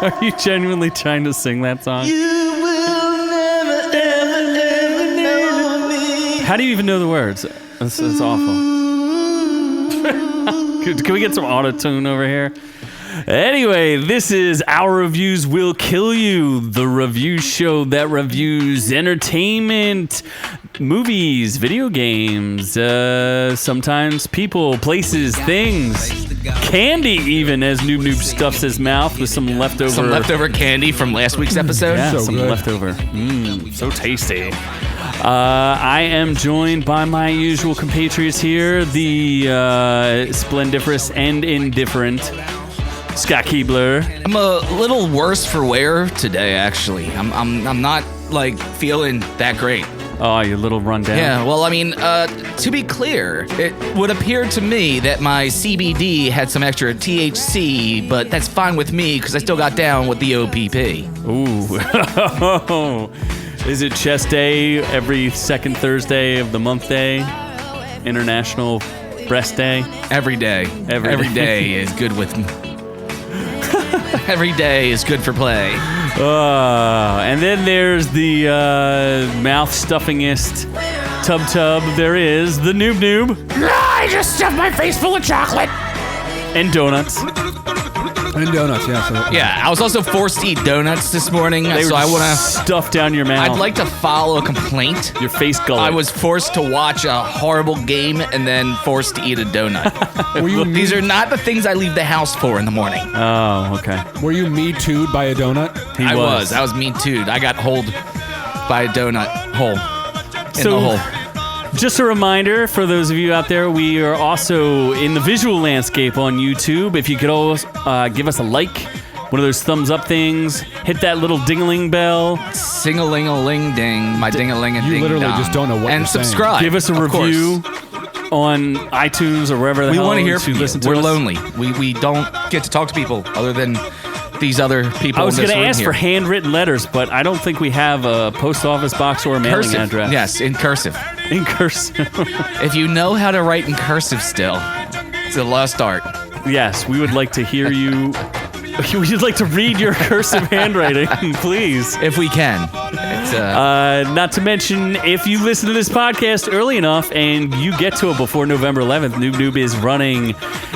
Are you genuinely trying to sing that song? You will never, ever, ever know me. How do you even know the words? That's awful. Can we get some auto-tune over here? Anyway, this is Our Reviews Will Kill You, the review show that reviews entertainment, movies, video games, sometimes people, places, things, candy even, as Noob stuffs his mouth with some leftover... Some leftover candy from last week's episode? Yeah, So some good. leftover. So tasty. I am joined by my usual compatriots here, the splendiferous and indifferent Scott Keebler. I'm a little worse for wear today, actually. I'm not, like, feeling that great. Oh, you little rundown. Yeah, well, I mean, to be clear, it would appear to me that my CBD had some extra THC, but that's fine with me because I still got down with the OPP. Ooh. Is it chest day every second Thursday of the month day? International breast day? Every day. Every day is good with me. Every day is good for play. And then there's the mouth stuffingest tub there is, the Noob. I just stuffed my face full of chocolate. And donuts. And donuts, yeah. So. Yeah, I was also forced to eat donuts this morning, They so were I want to... stuffed down your mouth. I'd like to follow a complaint. your face gullet. I was forced to watch a horrible game and then forced to eat a donut. These are not the things I leave the house for in the morning. Oh, okay. Were you Me Too'd by a donut? He was. I was me too. I got holed by a donut hole. In So- the hole. Just a reminder for those of you out there, we are also in the visual landscape on YouTube. If you could always give us a like, one of those thumbs up things, hit that little ding-a-ling bell, Sing-a-ling-a-ling-ding, my ding-a-ling-a-ding-dong. You literally just don't know what and you're saying. subscribe. give us a of review course. on iTunes or wherever the We hell want to hear you from you. listen to We're us. lonely. We don't get to talk to people other than these other people. I was going to ask for handwritten letters, but I don't think we have a post office box or a mailing cursive. address. Yes, in cursive. In cursive. If you know how to write in cursive still, it's a lost art. Yes, we would like to hear you. We'd like to read your cursive handwriting, please. If we can. It's, Not to mention, if you listen to this podcast early enough and you get to it before November 11th, Noob is running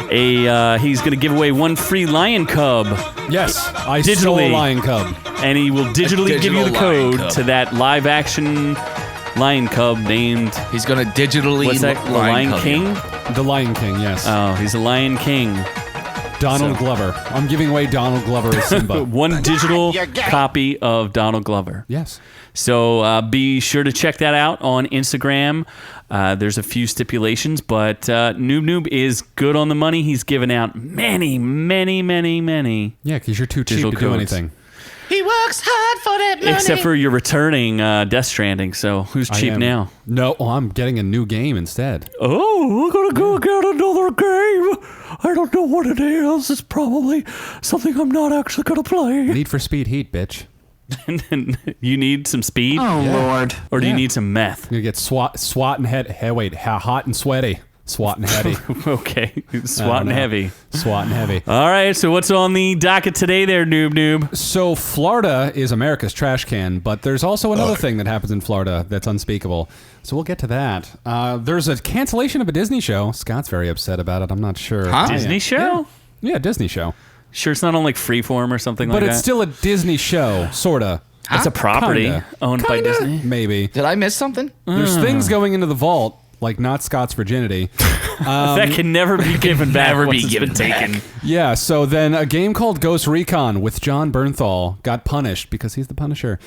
he's going to give away one free lion cub. Yes, I stole a lion cub. And he will digitally give you the digital lion code cub. to that live action lion cub named... he's going to digitally... What's that? The Lion cub King? you. The Lion King, yes. Oh, he's a Lion King. Donald Glover. I'm giving away Donald Glover as Simba. One digital copy of Donald Glover. Yes. So be sure to check that out on Instagram. There's a few stipulations, but Noob is good on the money. He's given out many. Yeah, because you're too cheap Digital to do codes. anything. He works hard for that money. Except for you're returning Death Stranding, so who's I cheap am- now? No, I'm getting a new game instead. Oh, we're gonna go get another game. I don't know what it is. It's probably something I'm not actually gonna play. Need for Speed Heat, bitch. You need some speed? Oh, Lord. Or do you Yeah. need some meth? You get swat and hot and sweaty. SWAT and heavy. Okay, SWAT and know. heavy. SWAT and heavy. All right, so what's on the docket today there, Noob? So Florida is America's trash can, but there's also another thing that happens in Florida that's unspeakable. So we'll get to that. There's a cancellation of a Disney show. Scott's very upset about it. I'm not sure. Huh? Disney show? Yeah, Disney show. Sure, it's not on like Freeform or something like But that. it's still a Disney show, sorta. It's a property Kinda. owned by Disney. Maybe. Did I miss something? There's things going into the vault, like not Scott's virginity. That can never be given back. Never once be it's given been taken. back. Yeah, so then a game called Ghost Recon with John Bernthal got punished because he's the Punisher.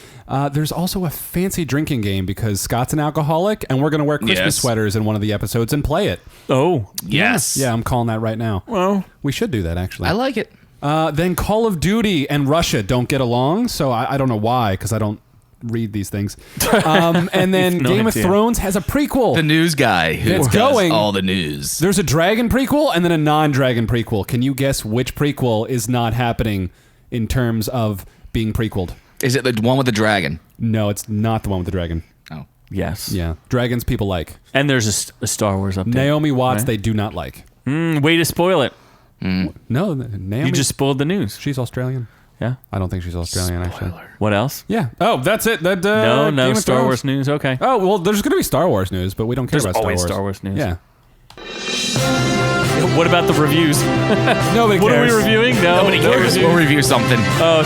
There's also a fancy drinking game because Scott's an alcoholic, and we're going to wear Christmas Yes. sweaters in one of the episodes and play it. Oh, Yes. Yeah, I'm calling that right now. well, We should do that, actually. I like it. Then Call of Duty and Russia don't get along, so I don't know why, because I don't read these things. And then No Game idea. of Thrones has a prequel. The news guy who It's does going. all the news. There's a dragon prequel and then a non-dragon prequel. Can you guess which prequel is not happening in terms of being prequeled? Is it the one with the dragon? No, it's not the one with the dragon. Oh. yes. Yeah, dragons people like. And there's a Star Wars update. Naomi Watts, right? they do not like. Way to spoil it. No, Naomi. You just spoiled the news. She's Australian. Yeah. I don't think she's Australian, actually. What else? Yeah. Oh, that's it. That No Game of Star Thrones. Wars news. Okay. Oh, well, there's going to be Star Wars news, but we don't care There's about Star always Wars. Star Wars news. Yeah. What about the reviews? Nobody What are we cares. reviewing? No, Nobody no cares. review. We'll review something. Oh,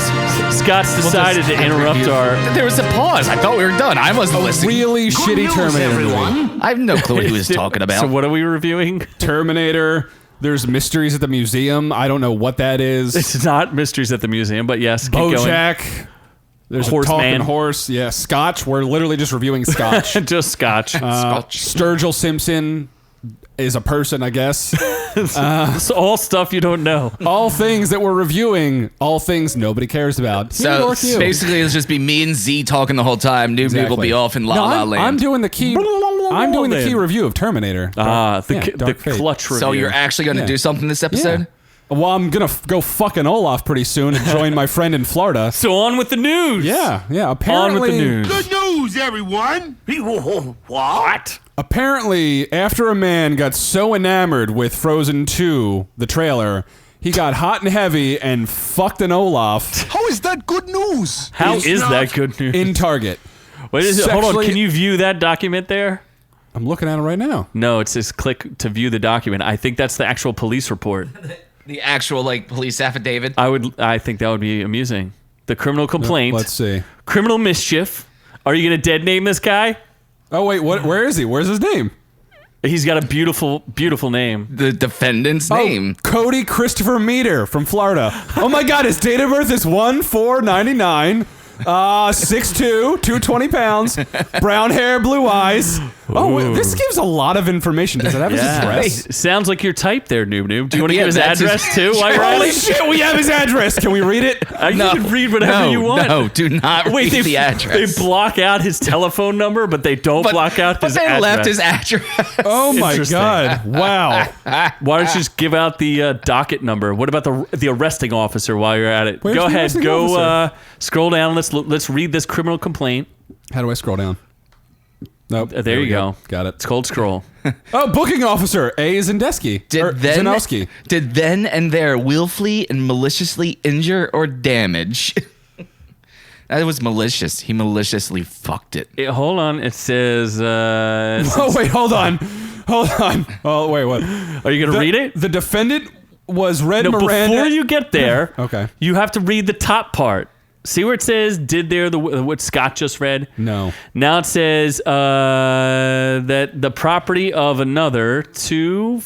Scott's decided to interrupt our. There was a pause. I thought we were done. I wasn't listening. Really shitty Terminator movie. I have no clue what he was talking about. So what are we reviewing? Terminator. There's mysteries at the museum. I don't know what that is. It's not Mysteries at the Museum, but yes, keep going. BoJack. There's a Horseman. talking horse. Yeah, Scotch. We're literally just reviewing Scotch. Just Scotch. Sturgill Simpson is a person, I guess. It's all stuff you don't know. All things that we're reviewing, all things nobody cares about. So OrkU. basically, it'll just be me and Z talking the whole time. Noob Noob will be off in La La Land. I'm doing the key. I'm doing the key review of Terminator. The Dark Fate. clutch review. So you're actually going to Yeah. do something this episode? Yeah. Well, I'm gonna go fucking Olaf pretty soon and join my friend in Florida. So on with the news. Yeah. On Apparently, with the news. Good news, everyone. What? Apparently, after a man got so enamored with Frozen 2, the trailer, he got hot and heavy and fucked an Olaf How is that good news? How It's is not. that good news? in Target. What is it? Hold on. sexually- Can you view that document there? I'm looking at it right now. No, it says click to view the document. I think that's the actual police report. The actual police affidavit. I think that would be amusing. The criminal complaint. Let's see. Criminal mischief. Are you gonna dead name this guy? Oh wait, what? Where is he? Where's his name? He's got a beautiful, beautiful name. The defendant's name. Oh, Cody Christopher Meter from Florida. Oh my God, his date of birth is 1/4/99. 6'2", 220 pounds, brown hair, blue eyes. Oh, wait, this gives a lot of information. Does it have his address? Sounds like your type there, Noob Noob. Do you want to Yeah, give his that's his- address too? While you're at Holy it? shit, we have his address. Can we read it? You can read whatever you want. No, do not Wait, read the address. They block out his telephone number, but they don't block out his they address. left his address. Oh my Interesting. God. Wow. Why don't you just give out the docket number? What about the arresting officer while you're at it? Where's Go the ahead. arresting Go officer? scroll down. Let's read this criminal complaint. How do I scroll down? Nope. There we you go. Got it. It's called scroll. Oh, booking officer. A. Zendesky. Zanowski. Did then and there willfully and maliciously injure or damage? That was malicious. He maliciously fucked it. Hold on. It says. Oh, wait, hold on. Hold on. Oh, wait, what? Are you gonna read it? The defendant was Red No. Miranda. Before you get there, Okay. you have to read the top part. See where it says "did there" what Scott just read? No. Now it says that the property of another two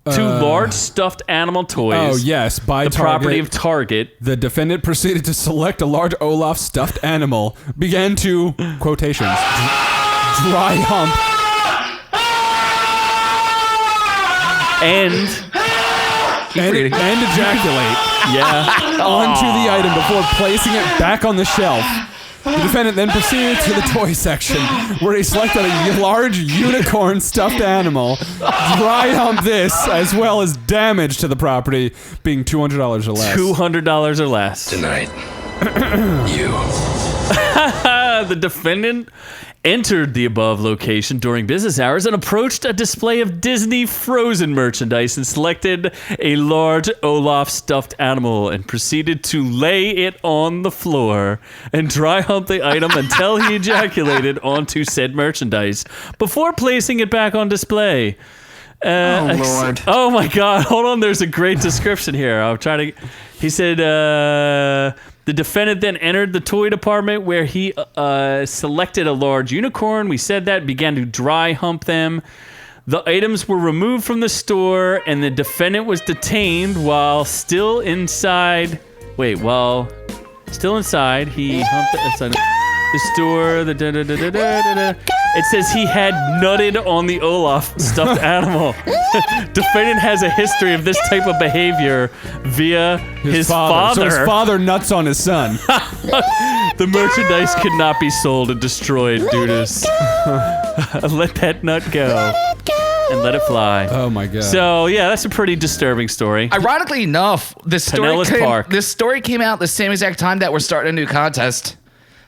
large stuffed animal toys. Oh, yes. By the Target. property of Target. The defendant proceeded to select a large Olaf stuffed animal, began to, quotations, dry hump. And ejaculate Yeah. onto the item before placing it back on the shelf. The defendant then proceeded to the toy section, where he selected a large unicorn stuffed animal, dry humped this, as well as damage to the property, being $200 or less. $200 or less. Tonight, you. The defendant entered the above location during business hours and approached a display of Disney Frozen merchandise and selected a large Olaf stuffed animal and proceeded to lay it on the floor and dry hump the item until he ejaculated onto said merchandise before placing it back on display. Lord. Oh my God! Hold on. There's a great description here. I'm trying to. He said the defendant then entered the toy department where he selected a large unicorn. We said that began to dry hump them. The items were removed from the store, and the defendant was detained while still inside. While still inside, he humped outside the store. It says he had nutted on the Olaf stuffed animal. Defendant has a history of this type of behavior via his father. So his father nuts on his son. The merchandise could not be sold and destroyed due to let that nut go and let it fly. Oh my God. So yeah, that's a pretty disturbing story. Ironically enough, this story came out the same exact time that we're starting a new contest.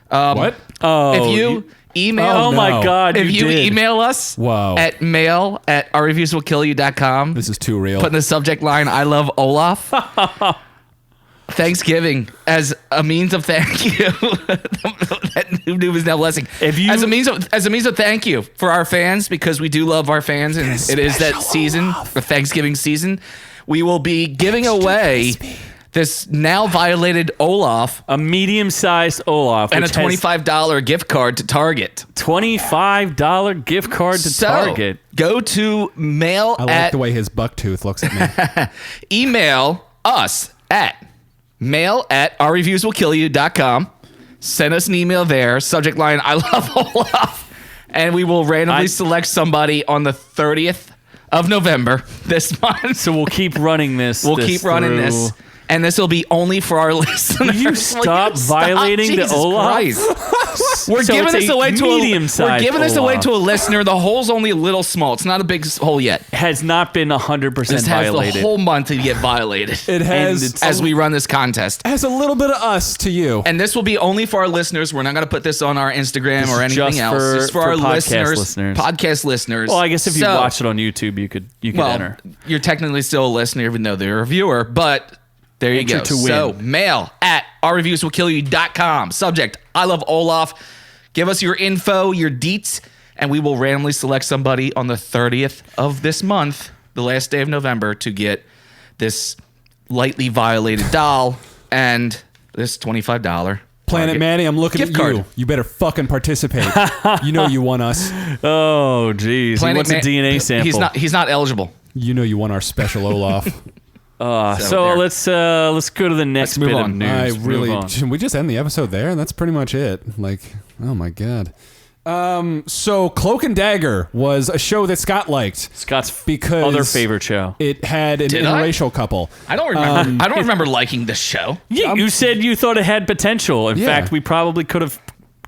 What? Oh, If you email, oh my no. God! if you did. email us Whoa. at mail@ourreviewswillkillyou.com, This is too real. put in the subject line "I love Olaf," Thanksgiving as a means of thank you. That new is now blessing. As a means of thank you for our fans, because we do love our fans, and it is that season, the Thanksgiving season. We will be giving away this now violated Olaf, a medium-sized Olaf, and a $25 gift card to Target. $25 gift card to Target. Go to mail I like the way his buck tooth looks at me. Email us at mail@ourreviewswillkillyou.com. Send us an email there. Subject line, I love Olaf. And we will randomly select somebody on the 30th of November this month. So we'll keep running this. We'll keep running this. And this will be only for our listeners. Will you stop violating the Olaf? We're giving this away to a listener. The hole's only a little small. It's not a big hole yet. Has not been 100% this violated. Has the whole month to get violated. It has, as we run this contest. It has a little bit of us to you. And this will be only for our listeners. We're not going to put this on our Instagram or anything else. It's for our listeners. Podcast listeners. Well, I guess if you watch it on YouTube, you could enter. You're technically still a listener, even though they're a viewer. But there you go. So mail at ourreviewswillkillyou.com. Subject, I love Olaf. Give us your info, your deets, and we will randomly select somebody on the 30th of this month, the last day of November, to get this lightly violated doll and this $25 Planet Manny, I'm looking at card. you. You better fucking participate. You know you won us. Oh, geez. He wants a DNA sample. He's not eligible. You know you won our special Olaf. So let's go to the next bit of news. Should we just end the episode there? That's pretty much it. Like, oh my god. So Cloak and Dagger was a show that Scott liked. Scott's because other favorite show. It had an interracial couple. I don't remember. I don't remember liking this show. Yeah, you said you thought it had potential. In fact, we probably could have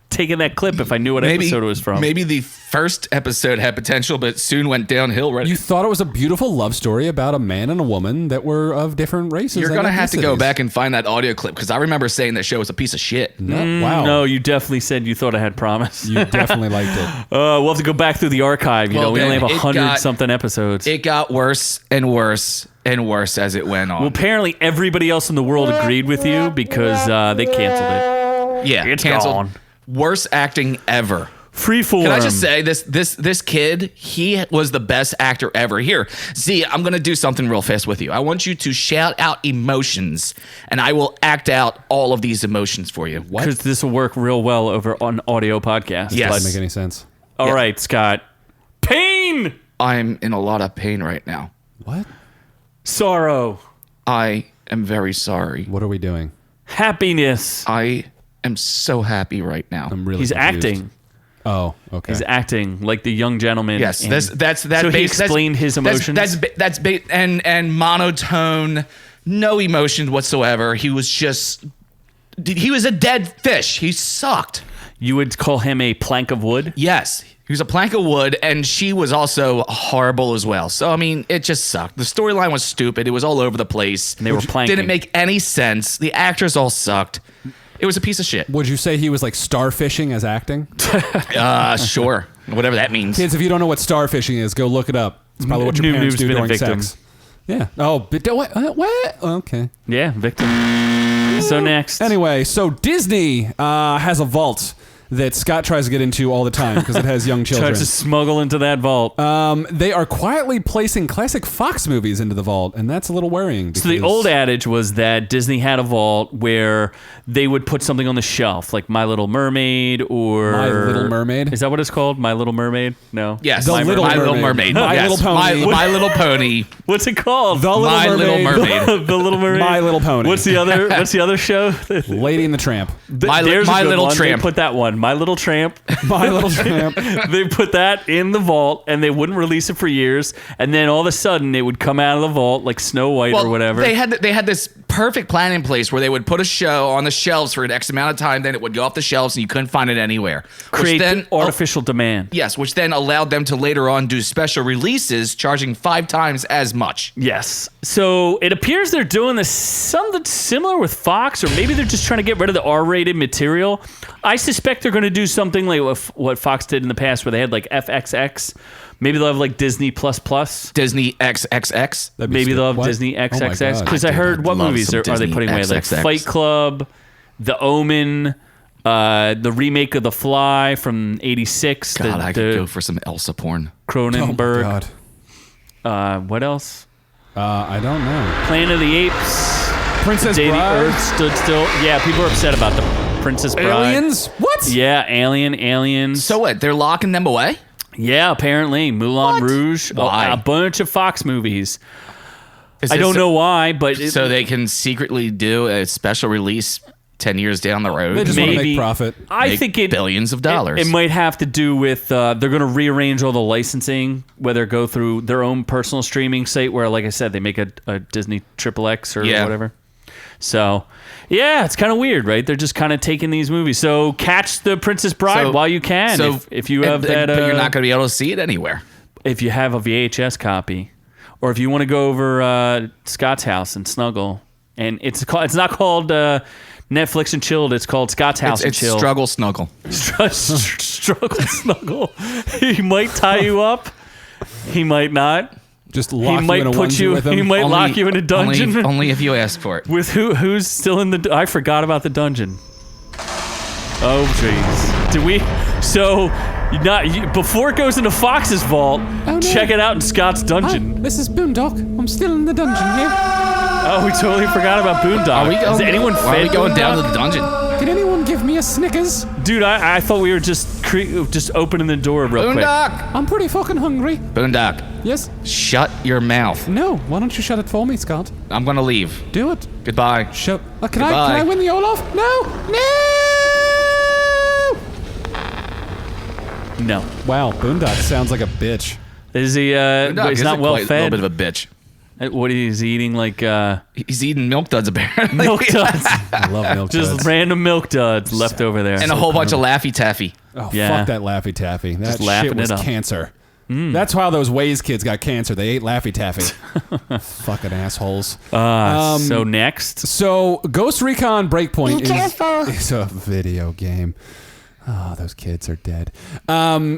taken that clip if I knew what episode it was from. Maybe the first episode had potential, but soon went downhill. Right? You thought it was a beautiful love story about a man and a woman that were of different races. You're going to have to go back and find that audio clip, because I remember saying that show was a piece of shit. Wow. No, you definitely said you thought it had promise. You definitely liked it. We'll have to go back through the archive. We only have 100-something episodes. It got worse and worse and worse as it went on. Well, apparently everybody else in the world agreed with you because they canceled it. Yeah, it's canceled. Gone. Worst acting ever. Freeform. Can I just say this kid, he was the best actor ever. Here, Z, I'm going to do something real fast with you. I want you to shout out emotions, and I will act out all of these emotions for you. What? Because this will work real well over on audio podcast. Yes. Doesn't make any sense. All right, Scott. Pain! I'm in a lot of pain right now. What? Sorrow. I am very sorry. What are we doing? Happiness. I am so happy right now. I'm really He's confused. acting. Oh, okay. He's acting like the young gentleman. Yes, that's So he explained his emotions. And monotone, no emotion whatsoever. He was a dead fish. He sucked. You would call him a plank of wood? Yes, he was a plank of wood, and she was also horrible as well. So I mean, it just sucked. The storyline was stupid. It was all over the place. And they were planking. Didn't make any sense. The actors all sucked. It was a piece of shit. Would you say he was like starfishing as acting? Sure. Whatever that means. Kids, if you don't know what starfishing is, go look it up. It's probably what your parents do during sex. Yeah. Oh, but what? Okay. Yeah, victim. So next. Anyway, so Disney has a vault that Scott tries to get into all the time because it has young children. Tries to smuggle into that vault. They are quietly placing classic Fox movies into the vault, and that's a little worrying. So the old adage was that Disney had a vault where they would put something on the shelf, like My Little Mermaid or... My Little Mermaid? Is that what it's called? My Little Mermaid? No. Yes. My Little Mermaid. My Yes. Little Pony. My Little Pony. What's it called? The Little My Mermaid. Little Mermaid. The Little Mermaid. My Little Pony. What's the other show? Lady and the Tramp. My There's a good Little one. Tramp. They put that one. My Little Tramp. My Little Tramp. They put that in the vault, and they wouldn't release it for years. And then all of a sudden, it would come out of the vault like Snow White or whatever. They had this perfect plan in place where they would put a show on the shelves for an X amount of time, then it would go off the shelves and you couldn't find it anywhere. Create artificial demand. Yes, which then allowed them to later on do special releases, charging 5 times as much. Yes. So it appears they're doing this something similar with Fox, or maybe they're just trying to get rid of the R-rated material. I suspect they're going to do something like what Fox did in the past, where they had like FXX Maybe they'll have like Disney Plus Plus. Disney XXX. Maybe they'll have What? Disney Oh my XXX. God. Because I heard, what love movies some are they Disney putting away? Like XXX. Fight Club, The Omen, the remake of The Fly from '86. God, I could go for some Elsa porn. Cronenberg. Oh my God. What else? I don't know. Planet of the Apes. Princess Day the Bride. Earth Stood Still. Yeah, people are upset about the Princess Bride. Aliens? What? Yeah, Aliens. So what? They're locking them away? Yeah, apparently. Moulin Rouge. Why? A bunch of Fox movies. Is I this don't know why, but... so they can secretly do a special release 10 years down the road. They just want to Maybe. make profit. I Make think it... billions of dollars. It might have to do with they're going to rearrange all the licensing, whether it go through their own personal streaming site, where, like I said, they make a Disney XXX or whatever. So, yeah, it's kind of weird, right? They're just kind of taking these movies. So catch the Princess Bride while you can. So if you have that, but you're not going to be able to see it anywhere. if you have a VHS copy, or if you want to go over Scott's house and snuggle, and it's not called Netflix and Chilled. It's called Scott's House and It's Chill. struggle snuggle. Struggle snuggle. He might tie you up. He might not. Just He lock you might in a put onesie you. with them. He might lock you in a dungeon. Only if you ask for it. With who's still in the... I forgot about the dungeon. Oh, jeez. Did we... So, before it goes into Fox's vault, no. check it out in Scott's dungeon. This is Boondock. I'm still in the dungeon here. Oh, we totally forgot about Boondock. Is anyone Why are we fed going down to Boondock? the dungeon? Can anyone give me a Snickers? Dude, I thought we were just opening the door real quick. Boondock! I'm pretty fucking hungry. Boondock, Yes? shut your mouth. No. Why don't you shut it for me, Scott? I'm going to leave. Do it. Goodbye. Shut. Can Goodbye. I win the Olaf? No. No. Wow, Boondock sounds like a bitch. Is he, Boondock he's is not a well little fed? bit of a bitch. What is he eating, like, He's eating milk duds apparently. milk duds? I love milk Just duds. random milk duds left over there. And a whole bunch of Laffy Taffy. Oh, Yeah. fuck that Laffy Taffy. That Just laughing shit was it up. cancer. That's how those Waze kids got cancer. They ate Laffy Taffy. Fucking assholes. So next. So, Ghost Recon Breakpoint Be careful. is a video game. Oh, those kids are dead.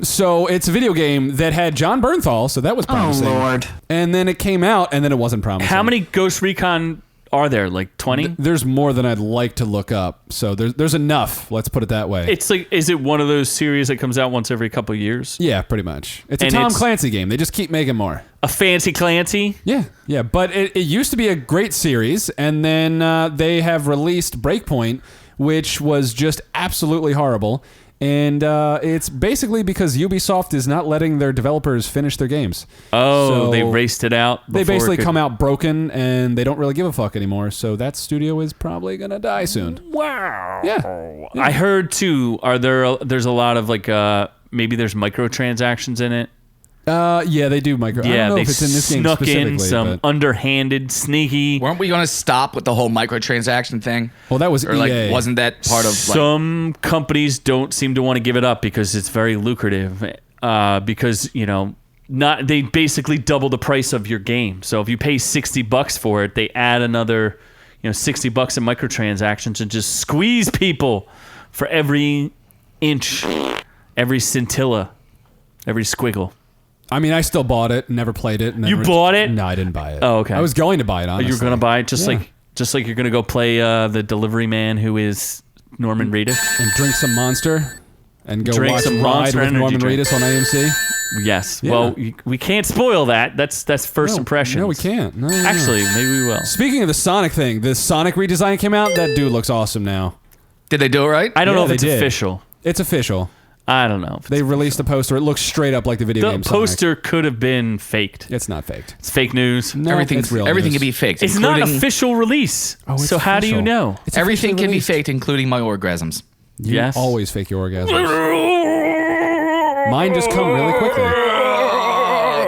So it's a video game that had John Bernthal, so that was promising. Oh, Lord. And then it came out, and then it wasn't promising. How many Ghost Recon are there? Like 20? There's more than I'd like to look up. So there's enough. Let's put it that way. It's like, is it one of those series that comes out once every couple of years? Yeah, pretty much. It's a And Tom it's- Clancy game. They just keep making more. A Fancy Clancy? Yeah. But it used to be a great series, and then they have released Breakpoint, which was just absolutely horrible. And it's basically because Ubisoft is not letting their developers finish their games. Oh, So they raced it out. They before it basically could- come out broken, and they don't really give a fuck anymore. So that studio is probably gonna die soon. Wow. Yeah. I heard too. There's a lot of like maybe there's microtransactions in it. Yeah, they do micro. I Yeah, don't know they if it's in this game snuck specifically. in some but- underhanded, sneaky. Weren't we going to stop with the whole microtransaction thing? Well, that was Or like, EA. wasn't that part of like, Some companies don't seem to want to give it up because it's very lucrative. Because they basically double the price of your game. So if you pay $60 for it, they add another, $60 in microtransactions and just squeeze people for every inch, every scintilla, every squiggle. I mean, I still bought it, never played it. And You bought it? No, I didn't buy it. Oh, okay. I was going to buy it, honestly. You were gonna buy it just Yeah. like you're gonna go play the delivery man who is Norman Reedus. And drink some Monster and go Drink watch some Ride Monster with Energy Norman drink. Reedus on AMC. Yes. Yeah. Well, we can't spoil that. That's first impressions. No, we can't. No. Actually, maybe we will. Speaking of the Sonic thing, the Sonic redesign came out. That dude looks awesome now. did they do it right? I don't know if they it's did. official. It's official. I don't know. They released a poster. It looks straight up like the video The game Sonic. poster could have been faked. It's not faked. It's fake news. No, Everything's it's real everything news. can be faked. It's not including- official release. Oh, it's so how do you official. know? It's Everything officially can be released. faked, including my orgasms. You Yes. always fake your orgasms. Mine just come really quickly.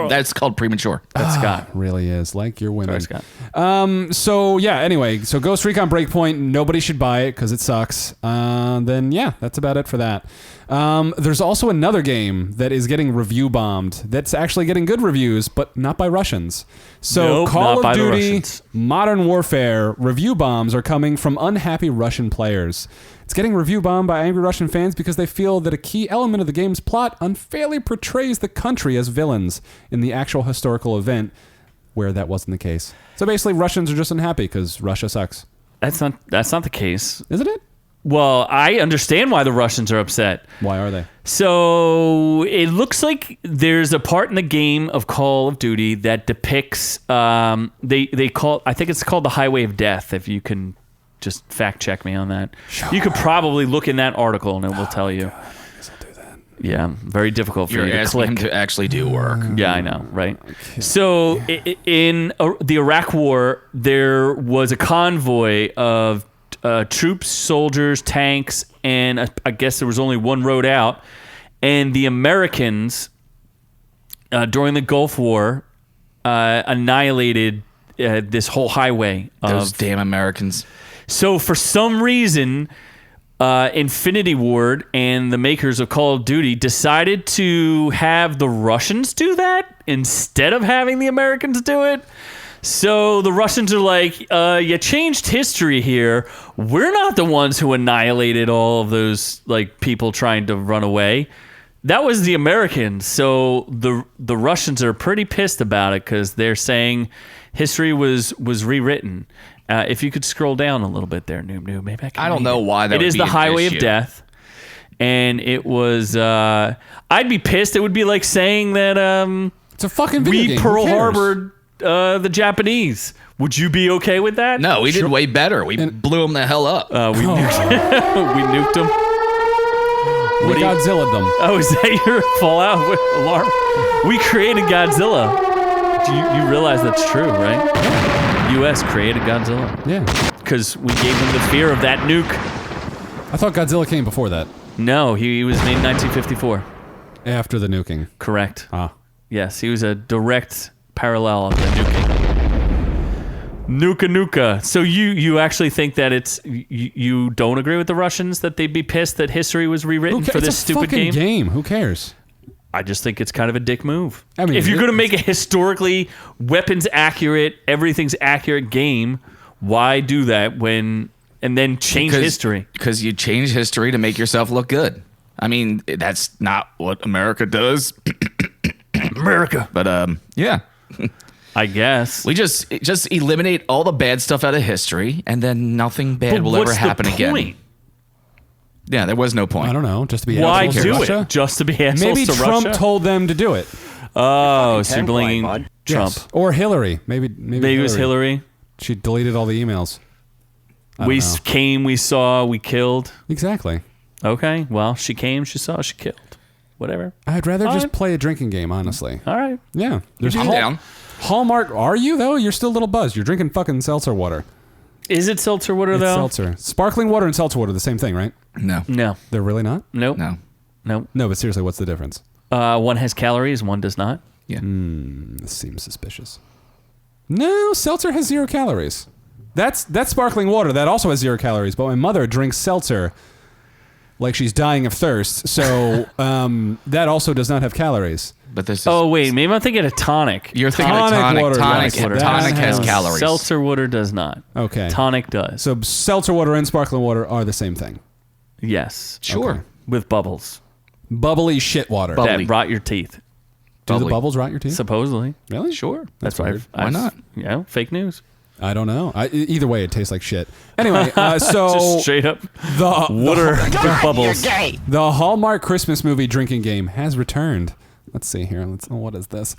That's called premature. That's Scott. Really is like your women. Sorry, Scott. So yeah. Anyway, so Ghost Recon Breakpoint. Nobody should buy it because it sucks. Then yeah, that's about it for that. There's also another game that is getting review bombed. That's actually getting good reviews, but not by Russians. So Nope, Call not of by the Duty Russians. Modern Warfare review bombs are coming from unhappy Russian players. It's getting review bombed by angry Russian fans because they feel that a key element of the game's plot unfairly portrays the country as villains in the actual historical event where that wasn't the case. So basically, Russians are just unhappy because Russia sucks. That's not the case. Isn't it? Well, I understand why the Russians are upset. Why are they? So it looks like there's a part in the game of Call of Duty that depicts they call, I think it's called the Highway of Death. If you can just fact check me on that, you could probably look in that article and it will tell you. God, I guess I'll do that. Yeah, very difficult for You're you to asking click. him to actually do work. Yeah, I know, right? So in the Iraq War, there was a convoy of troops, soldiers, tanks, and I guess there was only one road out. And the Americans, during the Gulf War, annihilated this whole highway. Those damn Americans. So for some reason, Infinity Ward and the makers of Call of Duty decided to have the Russians do that instead of having the Americans do it. So the Russians are like, you changed history here. We're not the ones who annihilated all of those like people trying to run away. That was the Americans. So the Russians are pretty pissed about it because they're saying history was rewritten. If you could scroll down a little bit there, Noob, maybe I don't know why that it would is be the an Highway issue. of Death. And it was, I'd be pissed. It would be like saying that It's a fucking video game. we Who Pearl cares? Harbored the Japanese. Would you be okay with that? No, we did way better. We blew them the hell up. We nuked, we nuked them. We Godzilla'd them. Oh, is that your Fallout alarm? We created Godzilla. You realize that's true, right? U.S. created Godzilla. Yeah. Because we gave them the fear of that nuke. I thought Godzilla came before that. No, he was made in 1954. After the nuking. Correct. Ah. Yes, he was a direct parallel of the nuking. Nuka. So you actually think that you don't agree with the Russians that they'd be pissed that history was rewritten for this stupid game? Who cares? I just think it's kind of a dick move. I mean, if you're going to make a historically weapons accurate, everything's accurate game, why do that and then change history? Because you change history to make yourself look good. I mean, that's not what America does. America. But yeah. I guess. We just eliminate all the bad stuff out of history, and then nothing bad will ever happen again. Yeah, there was no point. I don't know. Just to be Why assholes to do Russia? it? Just to be assholes Maybe to Trump Russia? told them to do it. Oh, so you're blaming Trump. Yes. Or Hillary. Maybe Maybe it was Hillary. She deleted all the emails. I We don't know. came, we saw, we killed. Exactly. Okay, well, she came, she saw, she killed. Whatever. I'd rather Fine. just play a drinking game, honestly. All right. Yeah. There's I'm down. Hallmark. Are you, though? You're still a little buzzed. You're drinking fucking seltzer water. Is it seltzer water, It's though? seltzer. Sparkling water and seltzer water, the same thing, right? No. No. They're really not? Nope. No. Nope. No, but seriously, what's the difference? One has calories, one does not. Yeah. This seems suspicious. No, seltzer has 0 calories. That's sparkling water. That also has 0 calories. But my mother drinks seltzer like she's dying of thirst. So that also does not have calories. But this is. Oh, wait, maybe I'm thinking of tonic. You're thinking Tonic of tonic. water, Tonic, yes. That tonic has has calories. Seltzer water does not. Okay. Tonic does. So seltzer water and sparkling water are the same thing. Yes. Sure. Okay. With bubbles. Bubbly shit water. Bubbly. That rot your teeth. Do the bubbly. bubbles rot your teeth? Supposedly. Really? Sure. That's weird. why. Why not? Yeah, fake news. I don't know. Either way, it tastes like shit. Anyway, so Just straight up the water with bubbles. The Hallmark Christmas movie drinking game has returned. Let's see here. What is this?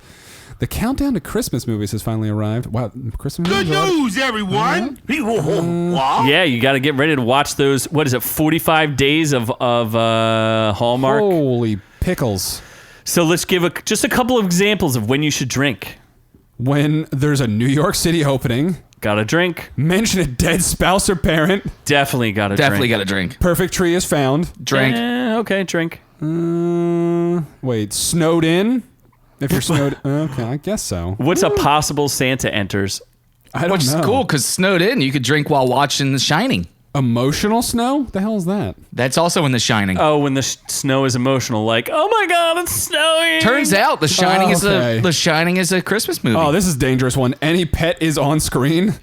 The countdown to Christmas movies has finally arrived. Wow, Christmas movies. Good news, everyone. Yeah, you got to get ready to watch those. What is it? 45 days of Hallmark. Holy pickles! So let's give just a couple of examples of when you should drink. When there's a New York City opening, Got to drink. mention a dead spouse or parent. Definitely got to Definitely drink. got to drink. Perfect tree is found. Drink. Okay, drink. Wait, snowed in. If you're snowed, okay, I guess so. What's a possible Santa enters? I don't Which is know. cool because snowed in, you could drink while watching The Shining. Emotional snow? What the hell is that? That's also in The Shining. Oh, when the snow is emotional, like, oh my God, it's snowing. Turns out The Shining okay. The Shining is a Christmas movie. Oh, this is a dangerous one. Any pet is on screen.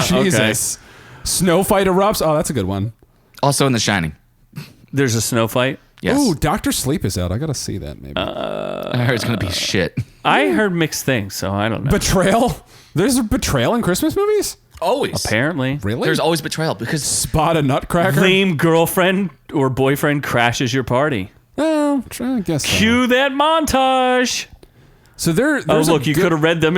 Jesus. Snow fight erupts. Oh, that's a good one. Also in The Shining. There's a snow fight. Yes. Ooh, Dr. Sleep is out. I gotta see that maybe. I heard it's going to be shit. I heard mixed things, so I don't know. Betrayal? There's a betrayal in Christmas movies? Always. Apparently. Really? There's always betrayal because Spot a nutcracker? Lame girlfriend or boyfriend crashes your party. Oh, I guess so. Cue that montage. So there's You could have read them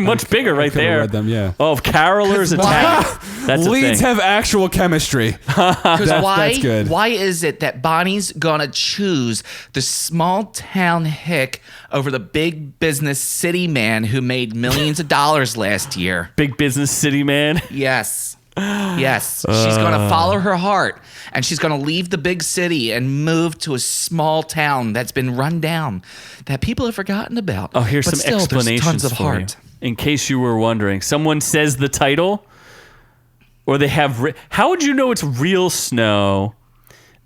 much bigger right could've there. read them, yeah. Oh, carolers attack. That's a Leads thing. have actual chemistry. That's good. Why is it that Bonnie's gonna choose the small town hick over the big business city man who made millions of dollars last year? Big business city man. Yes. Yes. She's gonna follow her heart and she's gonna leave the big city and move to a small town that's been run down, that people have forgotten about. Oh, here's But some still, there's explanations tons of for heart. you. In case you were wondering, someone says the title, or they have. How would you know it's real snow,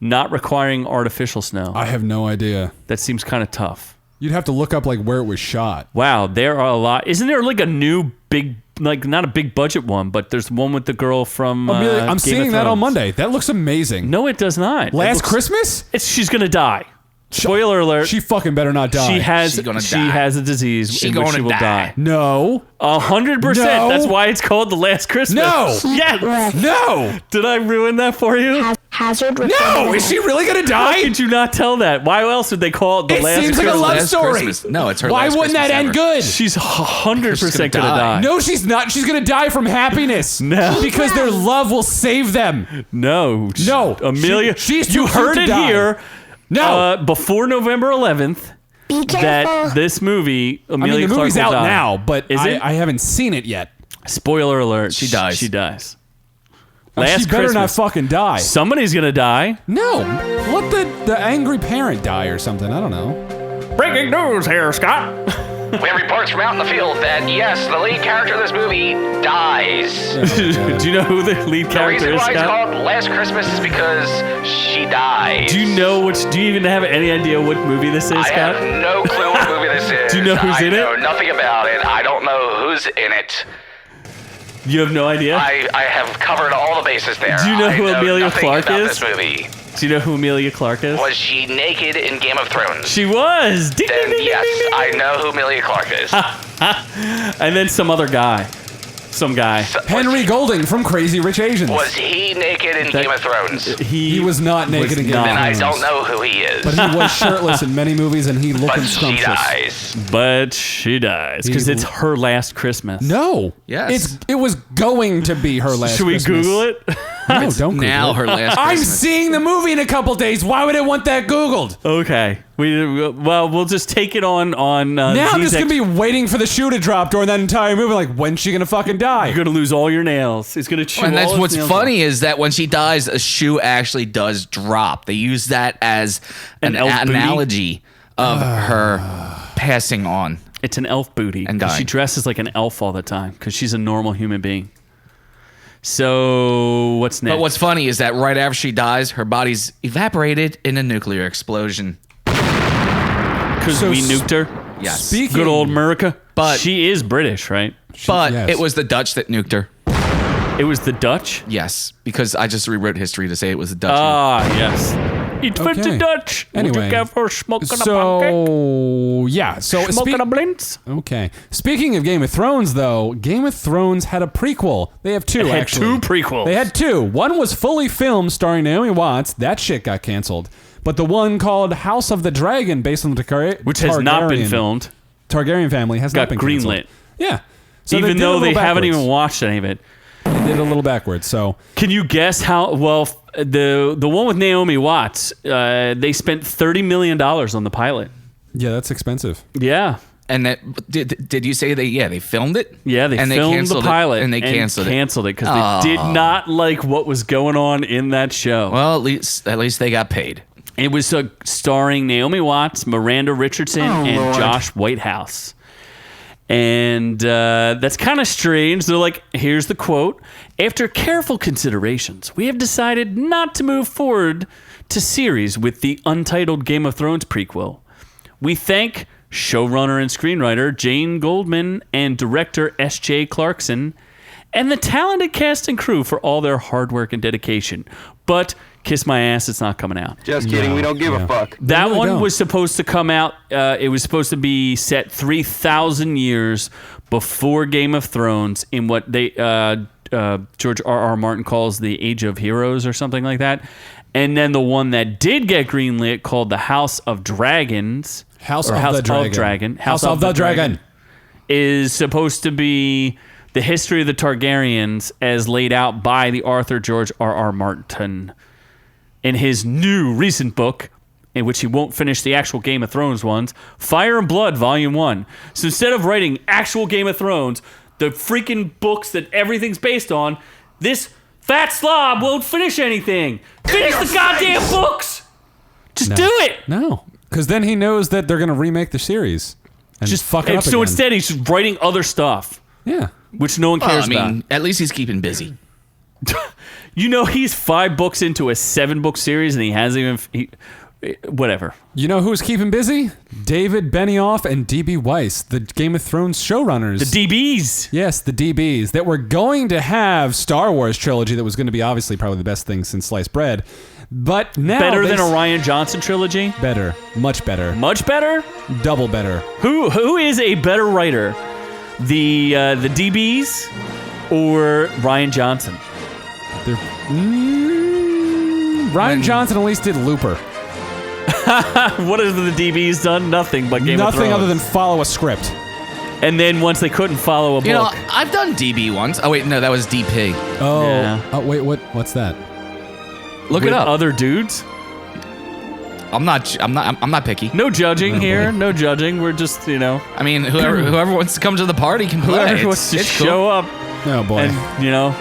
not requiring artificial snow? I have no idea. That seems kind of tough. You'd have to look up like where it was shot. Wow, there are a lot. Isn't there like a new big, like not a big budget one, but there's one with the girl from. I'm Game seeing of that on Thrones. Monday. That looks amazing. No, it does not. Last Christmas? She's gonna die. Spoiler alert. She fucking better not die. She has. She's gonna she die. has a disease She in which gonna she will die. No. 100%. No. That's why it's called The Last Christmas. No. Yes. No. Did I ruin that for you? Hazard. No. Is she really gonna How die? could you not tell that? Why else would they call it The It Last seems like a Christmas? love Last story. Christmas. No, it's her Why last wouldn't that Christmas end ever. good? She's 100% She's gonna gonna die. die. No, she's not. She's gonna die from happiness. No. Because their love will save them. No. No. Amelia. She's you too cute heard to it die. here. No. Before November 11th. Be careful. That this movie, Amelia I mean, the Clarke movie's will out die. now, but Is it? I haven't seen it yet. Spoiler alert. She dies. She dies. She Last better Christmas. not fucking die. Somebody's gonna die. No. Let the angry parent die or something. I don't know. Breaking news here, Scott. We have reports from out in the field that, yes, the lead character of this movie dies. Do you know who the lead The character reason is, why it's Scott? called Last Christmas is because she dies. Do you know which? Do you even have any idea what movie this is, I Scott? have no clue what movie this is. Do you know who's in it? I know nothing about it. I don't know who's in it. You have no idea. I have covered all the bases there. Do you know who I Amelia nothing Clarke about is? This movie. Do you know who Amelia Clarke is? Was she naked in Game of Thrones? She was. Ding, Then ding, ding, yes, ding, ding. I know who Amelia Clarke is. And then some other guy. Some guy. Henry Golding from Crazy Rich Asians. Was he naked in Game of Thrones? He was not naked in Game of Then I Thrones. don't know who he is. But he was shirtless in many movies, and he looked But she scrumptious. dies. But she dies because it's her last Christmas. No. Yes. It was going to be her last Should we Christmas. Google it? No, don't Google Now it. her last I'm Christmas. seeing the movie in a couple days. Why would I want that Googled? Okay. We'll just take it on. Now I'm Z's just going to be waiting for the shoe to drop during that entire movie. Like, when's she going to fucking die? You're gonna lose all your nails. It's gonna chew. And that's all its what's nails funny is that when she dies, a shoe actually does drop. They use that as an elf booty? analogy of her passing on. off. It's an elf booty. And dying. She dresses like an elf all the time because she's a normal human being. So what's next? But what's funny is that right after she dies, her body's evaporated in a nuclear explosion. Because So we nuked her. Yes. Speaking, Good old America. But- she is British, right? But yes. it was the Dutch that nuked her. It was the Dutch. Yes, because I just rewrote history to say it was the Dutch. Ah, yes. It was the Okay. Dutch. Would Anyway, you care for smoking a pancake? So, yeah. So, Smoking a blintz? okay. Speaking of Game of Thrones, though, Game of Thrones had a prequel. They have two, It had actually. two prequels. They had two. One was fully filmed starring Naomi Watts. That shit got canceled. But the one called House of the Dragon, based on the Which has not been filmed. Targaryen family has Got not been canceled. greenlit. Yeah. So Even did a though they little haven't backwards. even watched any of it. They did a little backwards. So Can you guess how? Well, the one with Naomi Watts, they spent $30 million on the pilot. yeah, that's expensive. Yeah, And that did you say they filmed it? yeah, they and filmed the canceled pilot it, and they canceled it. because they did not like what was going on in that show. Well, at least they got paid. It was starring Naomi Watts, Miranda Richardson, and Josh Whitehouse. And that's kind of strange. They're like, here's the quote. After careful considerations, we have decided not to move forward to series with the untitled Game of Thrones prequel. We thank showrunner and screenwriter Jane Goldman and director S.J. Clarkson and the talented cast and crew for all their hard work and dedication. But kiss my ass, it's not coming out. Just kidding. We don't give a fuck. That really one don't. was supposed to come out. It was supposed to be set 3,000 years before Game of Thrones in what they George R.R. Martin calls the Age of Heroes or something like that. And then the one that did get greenlit called the House of Dragons. House of the Dragon. House of the Dragon is supposed to be the history of the Targaryens as laid out by the author George R.R. Martin in his new recent book, in which he won't finish the actual Game of Thrones ones, Fire and Blood, Volume 1. So instead of writing actual Game of Thrones, the freaking books that everything's based on, this fat slob won't finish anything. Finish the goddamn books! Just do it! No. Because then he knows that they're going to remake the series. And Just fuck it up so again. instead, he's just writing other stuff, Yeah. which no one cares about. at least he's keeping busy. You know, he's 5 books into a 7-book series, and he hasn't even... whatever. You know who's keeping busy? David Benioff and D.B. Weiss, the Game of Thrones showrunners. The DBs. Yes, the DBs that were going to have Star Wars trilogy that was going to be obviously probably the best thing since sliced bread. But now Better than a Rian Johnson trilogy? Better. Much better. Much better? Double better. Who is a better writer? The DBs or Rian Johnson? Rian Johnson at least did Looper. What have the DBs done? Nothing but Game of Thrones. Nothing other than follow a script. And then once they couldn't follow a book. You know, I've done DB once. Oh wait, no, that was DP. Oh. Yeah. Oh wait, what's that? Look with it up. other dudes. I'm not picky. No judging here. No judging. We're just, you know, I mean, whoever wants to come to the party can play. whoever wants to It's show cool. up Oh boy. and, you know,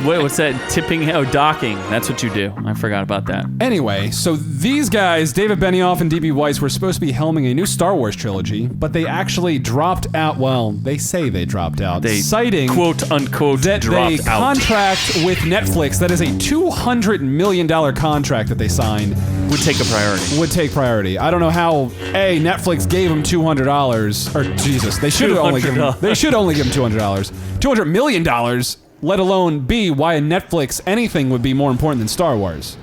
what's that? Tipping? Oh, docking. That's what you do. I forgot about that. Anyway, so these guys, David Benioff and D.B. Weiss, were supposed to be helming a new Star Wars trilogy, but they actually dropped out. Well, they say they dropped out, They citing quote unquote that dropped they out. contract with Netflix. That is a $200 million contract that they signed. Would take a priority. Would take priority. I don't know how Netflix gave them $200 or Jesus, they should have only given $200. they should only give them $200. $200 million, let alone B, why a Netflix anything would be more important than Star Wars.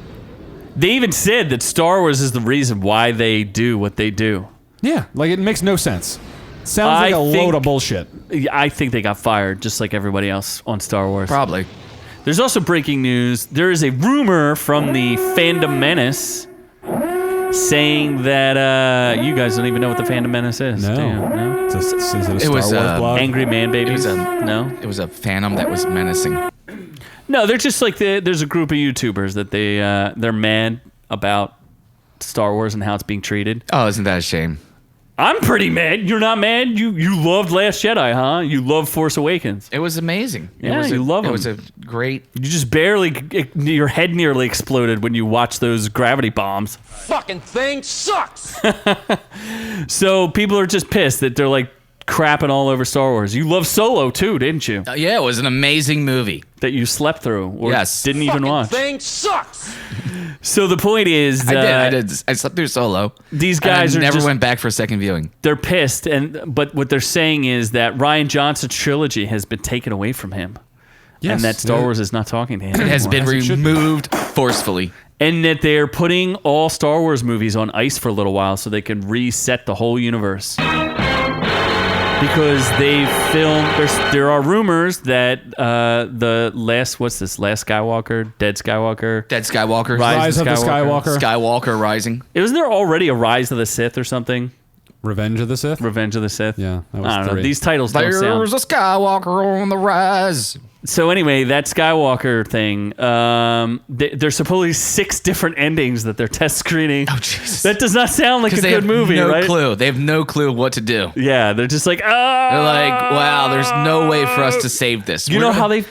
They even said that Star Wars is the reason why they do what they do. Yeah, like it makes no sense. Sounds like a load of bullshit. I think they got fired just like everybody else on Star Wars. Probably. There's also breaking news. There is a rumor from the Fandom Menace saying that you guys don't even know what the Fandom Menace is. No. Do you? No? Is it a Star was, Wars blog? Angry Man Babies? No? It was a phantom that was menacing. No, they're just like there's a group of YouTubers that they're mad about Star Wars and how it's being treated. Oh, isn't that a shame? I'm pretty mad. You're not mad? You loved Last Jedi, huh? You love Force Awakens. It was amazing. Yeah, you love It them. was a great. You just barely, your head nearly exploded when you watched those gravity bombs. Fucking thing sucks. So people are just pissed that they're like crapping all over Star Wars. You love Solo too, didn't you? Yeah, it was an amazing movie. That you slept through or Yes. didn't even watch. Thing sucks. So the point is, I did. I slept through Solo. These And I guys are never just, went back for a second viewing. they're pissed, but what they're saying is that Rian Johnson's trilogy has been taken away from him. Yes, And that Star yeah. Wars is not talking to him. It has been anymore. removed forcefully. And that they're putting all Star Wars movies on ice for a little while so they can reset the whole universe. Because they filmed, there are rumors that the last Skywalker, Dead Skywalker, Dead Skywalker. Rise of the Skywalker. Skywalker Rising. Wasn't there already a Rise of the Sith or something? Revenge of the Sith? Revenge of the Sith? Yeah, that was I don't know. 3. These titles don't There's sound... a Skywalker on the rise. So anyway, that Skywalker thing, there's supposedly 6 different endings that they're test screening. Oh, Jesus. That does not sound like a Because they good have movie, no right? clue. They have no clue what to do. Yeah, they're just like, They're like, wow, there's no way for us to save this. You know how they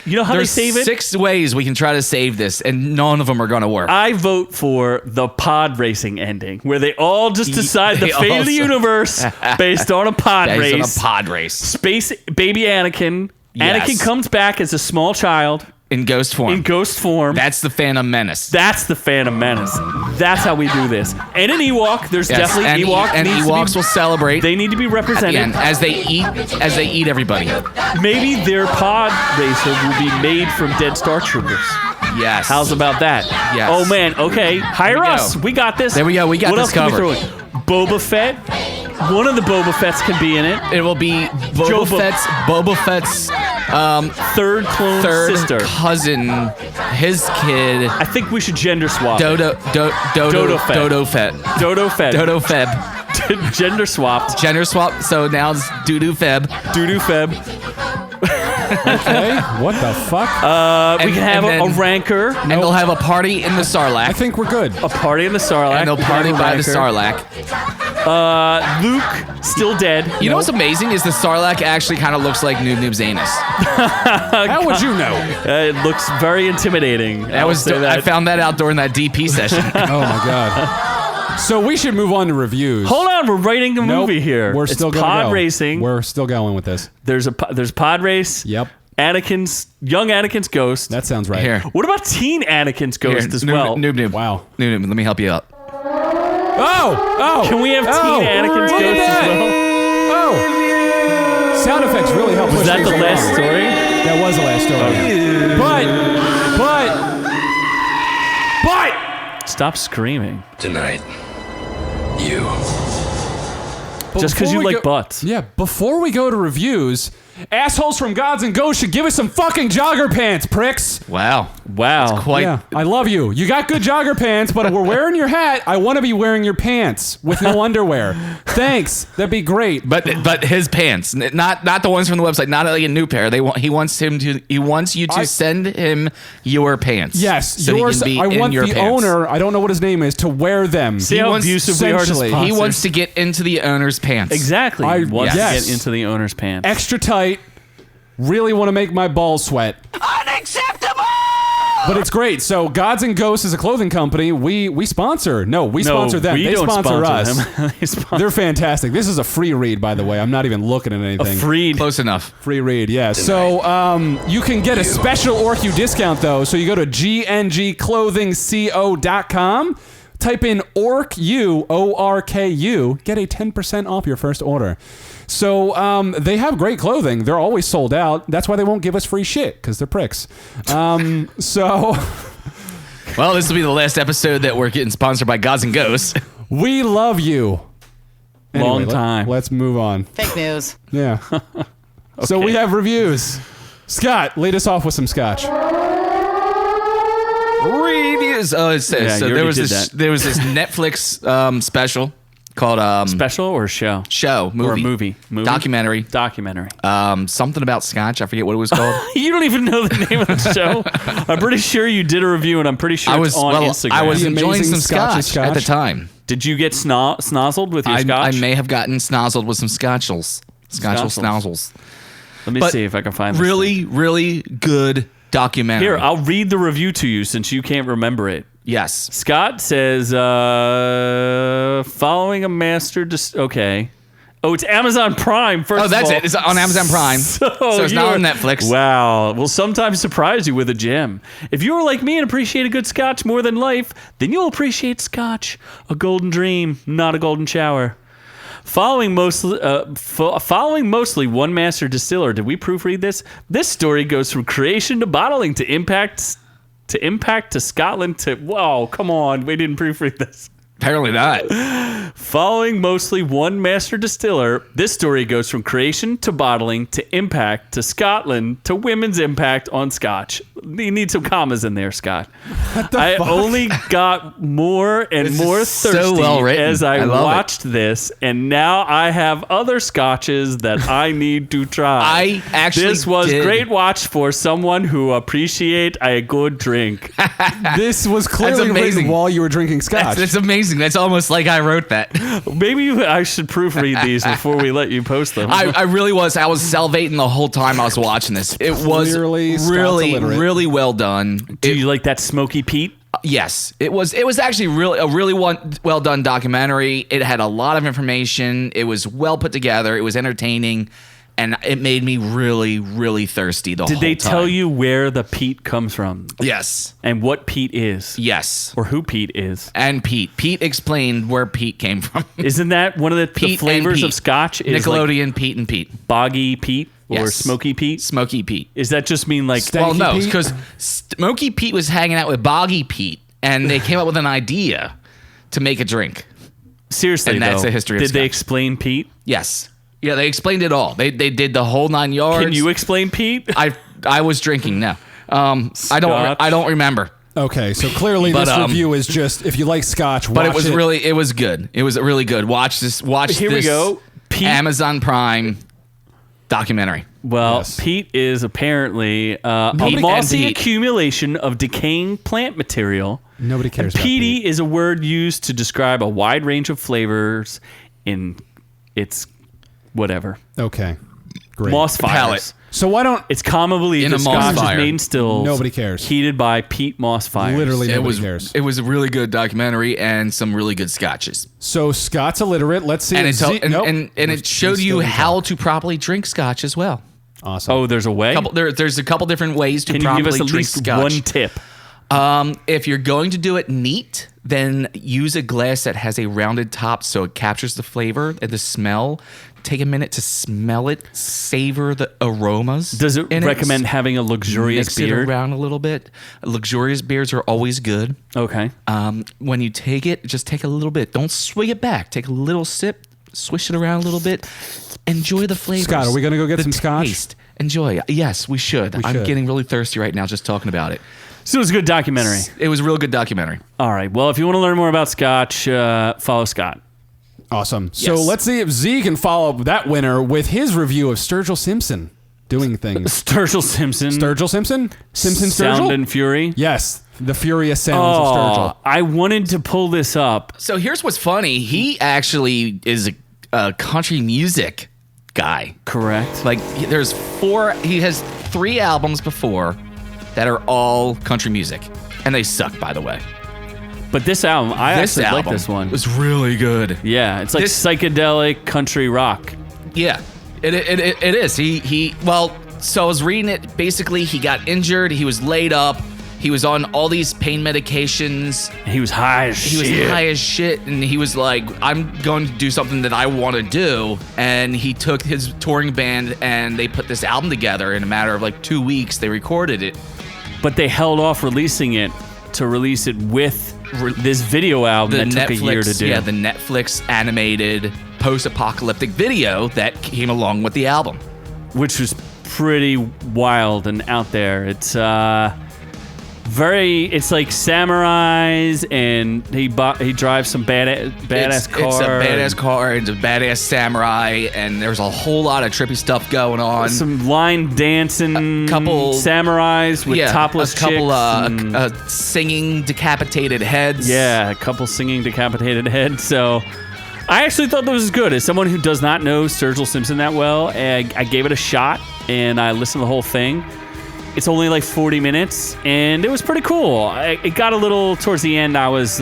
save it? 6 ways we can try to save this, and none of them are going to work. I vote for the pod racing ending, where they all just decide the They fate of the also- universe based on a pod Based on race. a pod race. Space baby Anakin. Yes. Anakin comes back as a small child In ghost form. in ghost form. That's the Phantom Menace. That's the Phantom Menace. That's how we do this. And an Ewok. There's Yes, definitely and Ewok. and needs Ewoks to be, will celebrate They need to be at the represented. end as they eat everybody. Maybe their pod racer will be made from dead Star Troopers. Yes. How's about that? Yes. Oh man. Okay. Hire we us. go. We got this. There we go. We got what this else can we covered. throw in? Boba Fett. One of the Boba Fetts can be in it. It will be Boba Fett's Third clone sister. cousin, his kid. I think we should gender swap. Dodo Fett. Dodo Fett. Dodo Fett. Dodo Feb. Gender swapped. Gender swap. So now it's Doodoo Feb. Doodoo Feb. Okay. What the fuck? We can have and a then- rancor. And they'll have a party in the Sarlacc. I think we're good. A party in the Sarlacc. And they'll We can party have a by the rancor. Sarlacc. Luke, still dead. You know what's amazing is the Sarlacc actually kind of looks like Noob Noob's anus. How would you know? It looks very intimidating. I found that out during that DP session. Oh my god. So we should move on to reviews. Hold on, we're writing a Nope, movie here. We're It's still going pod go. racing. We're still going with this. There's pod race. Yep. Young Anakin's ghost. That sounds right. Here. What about teen Anakin's ghost as well? Noob. Wow. Noob, let me help you out. Oh! Can we have teen Anakin's look ghost at as well? Oh! Sound effects really help. Was push that things the along. last story? That was the last story. But Stop screaming. Tonight, you. Just because before you we like go- butts. Yeah, before we go to reviews, assholes from Gods and Ghosts should give us some fucking jogger pants, pricks. Wow. Wow. Quite. Yeah, I love you. You got good jogger pants, but we're wearing your hat. I want to be wearing your pants with no underwear. Thanks. That'd be great. But his pants, not the ones from the website, not like a new pair. He wants you to send him your pants. Yes, so yours. he can be I in want your the pants. owner. I don't know what his name is to wear them. See how wants- abusive we are to essentially- sponsors? He wants to get into the owner's pants. Exactly. I- He wants yes. to get into the owner's pants. Extra tight. Really want to make my balls sweat. Unacceptable! But it's great. So Gods and Ghosts is a clothing company. We sponsor. No, we sponsor them. We They don't sponsor us. them. They sponsor They're fantastic. This is a free read, by the way. I'm not even looking at anything. Freed. Close enough. Free read, yeah. So you can get a special OrkU discount, though. So you go to gngclothingco.com, type in OrkU, O-R-K-U, get a 10% off your first order. So they have great clothing. They're always sold out. That's why they won't give us free shit, because they're pricks. So Well, this will be the last episode that we're getting sponsored by Gods and Ghosts. we love you. Long time. Let's move on. Fake news. Yeah. So we have reviews. Scott, lead us off with some scotch. Reviews. Oh, it says Yeah, so. you There already was did this. that. There was this Netflix special called Special or show? movie Or a movie? documentary. Documentary. Something about Scotch. I forget what it was called. You don't even know the name of the show? I'm pretty sure you did a review, and I'm pretty sure it's on Instagram. I was The enjoying amazing some Scotch Scotch at the time. Did you get snozzled with your I scotch? may have gotten snozzled with some Scotchels. Scotchels. Schnozzles. Let me But see if I can find this. Really, really good documentary. Here, I'll read the review to you since you can't remember it. Yes. Scott says, following a master... okay. Oh, it's Amazon Prime, first Oh, that's of all. it. It's on Amazon Prime. So it's not on Netflix. Wow. Will sometimes surprise you with a gem. If you are like me and appreciate a good scotch more than life, then you'll appreciate Scotch. A golden dream, not a golden shower. Following mostly one master distiller, did we proofread this? This story goes from creation to bottling to impact to Scotland to... Whoa, come on. We didn't proofread this. Apparently not. Following mostly one master distiller, this story goes from creation to bottling to impact to Scotland to women's impact on Scotch. You need some commas in there, Scott. I only got more and This more is so thirsty well written. as I I love it. watched this, and now I have other scotches that I need to try. I actually This was did. great watch for someone who appreciate a good drink. This was clearly amazing. written while you were drinking scotch. That's amazing. That's almost like I wrote that. Maybe I should proofread these before we let you post them. I really was. I was salivating the whole time I was watching this. It was Clearly Scott's really, illiterate. really well done. Do you like that Smoky Pete? Yes, it was. It was actually a really well done documentary. It had a lot of information. It was well put together. It was entertaining, and it made me really, really thirsty the whole Did time. they tell you where the peat comes from Yes. and what peat is? Yes. Or who peat is? And Pete. Pete explained where Pete came from. Isn't that one of the Pete flavors and of Pete. scotch? Is like Nickelodeon, Pete and Pete. boggy peat. or Yes. Smoky Pete? Smoky Pete. Does that just mean like Well, no, Pete? because Smoky Pete was hanging out with Boggy Pete, and they came up with an idea to make a drink. seriously? and that's though, the history of Did they Scotch. explain Pete? Yes. Yeah, they explained it all. They did the whole 9 yards. Can you explain Pete? I was drinking. No. I Scotch. don't remember. Okay, so clearly But, this review is just if you like Scotch, watch But it was good. It was really good. Watch this. Here we this go. Pete. Amazon Prime documentary. Well, Yes. peat is apparently a Peat and mossy peat. accumulation of decaying plant material. Nobody cares And about peaty peat. is a word used to describe a wide range of flavors in its whatever. Okay, great. Moss fires. Palate. So why don't It's common belief In that a moss Scotch is fire. made in stills. Nobody cares. Heated by peat moss fires. literally It nobody was cares? it was a really good documentary and some really good scotches. So Scott's illiterate. Let's see. And if it told, Zeke- nope. and it We're showed still you in how talk. to properly drink scotch as well. Awesome. Oh, there's a way? There's a couple different ways to Can you properly give us at drink least scotch. one tip? If you're going to do it neat, then use a glass that has a rounded top so it captures the flavor and the smell. Take a minute to smell it, savor the aromas. Does it in recommend having a luxurious Mix beard? it around a little bit. Luxurious beards are always good. Okay. When you take it, just take a little bit. Don't swig it back. Take a little sip, swish it around a little bit. Enjoy the flavors. Scott, are we gonna go get the some scotch? taste. Enjoy. Yes, we should. I'm should. getting really thirsty right now just talking about it. So it was a good documentary. It was a real good documentary. All right. Well, if you want to learn more about Scotch, follow Scott. Awesome. So Yes. let's see if Z can follow up that winner with his review of Sturgill Simpson doing things. Sturgill Simpson. Sturgill Simpson? Simpson Sound Sturgill? and Fury. Yes. The furious sounds of Oh, Sturgill. I wanted to pull this up. So here's what's funny. He actually is a country music guy. Correct. Like he has 3 albums before that are all country music. And they suck, by the way. But this album, I This actually album like this one. was really good. Yeah, it's like This- psychedelic country rock. Yeah, it is. So I was reading it. Basically, he got injured. He was laid up. He was on all these pain medications. He was high as He was shit. high as shit, and he was like, I'm going to do something that I want to do. And he took his touring band, and they put this album together in a matter of like 2 weeks. They recorded it. But they held off releasing it to release it with this video album that took a year to do. Yeah, the Netflix animated post-apocalyptic video that came along with the album. Which was pretty wild and out there. It's it's like samurais, and he drives some badass car. It's a badass car. It's a badass samurai, and there's a whole lot of trippy stuff going on. Some line dancing, A couple- samurais with topless a couple chicks. singing decapitated heads. Yeah, a couple singing decapitated heads. So I actually thought that was good. As someone who does not know Sturgill Simpson that well, I gave it a shot and I listened to the whole thing. It's only like 40 minutes and it was pretty cool. It got a little towards the end. There was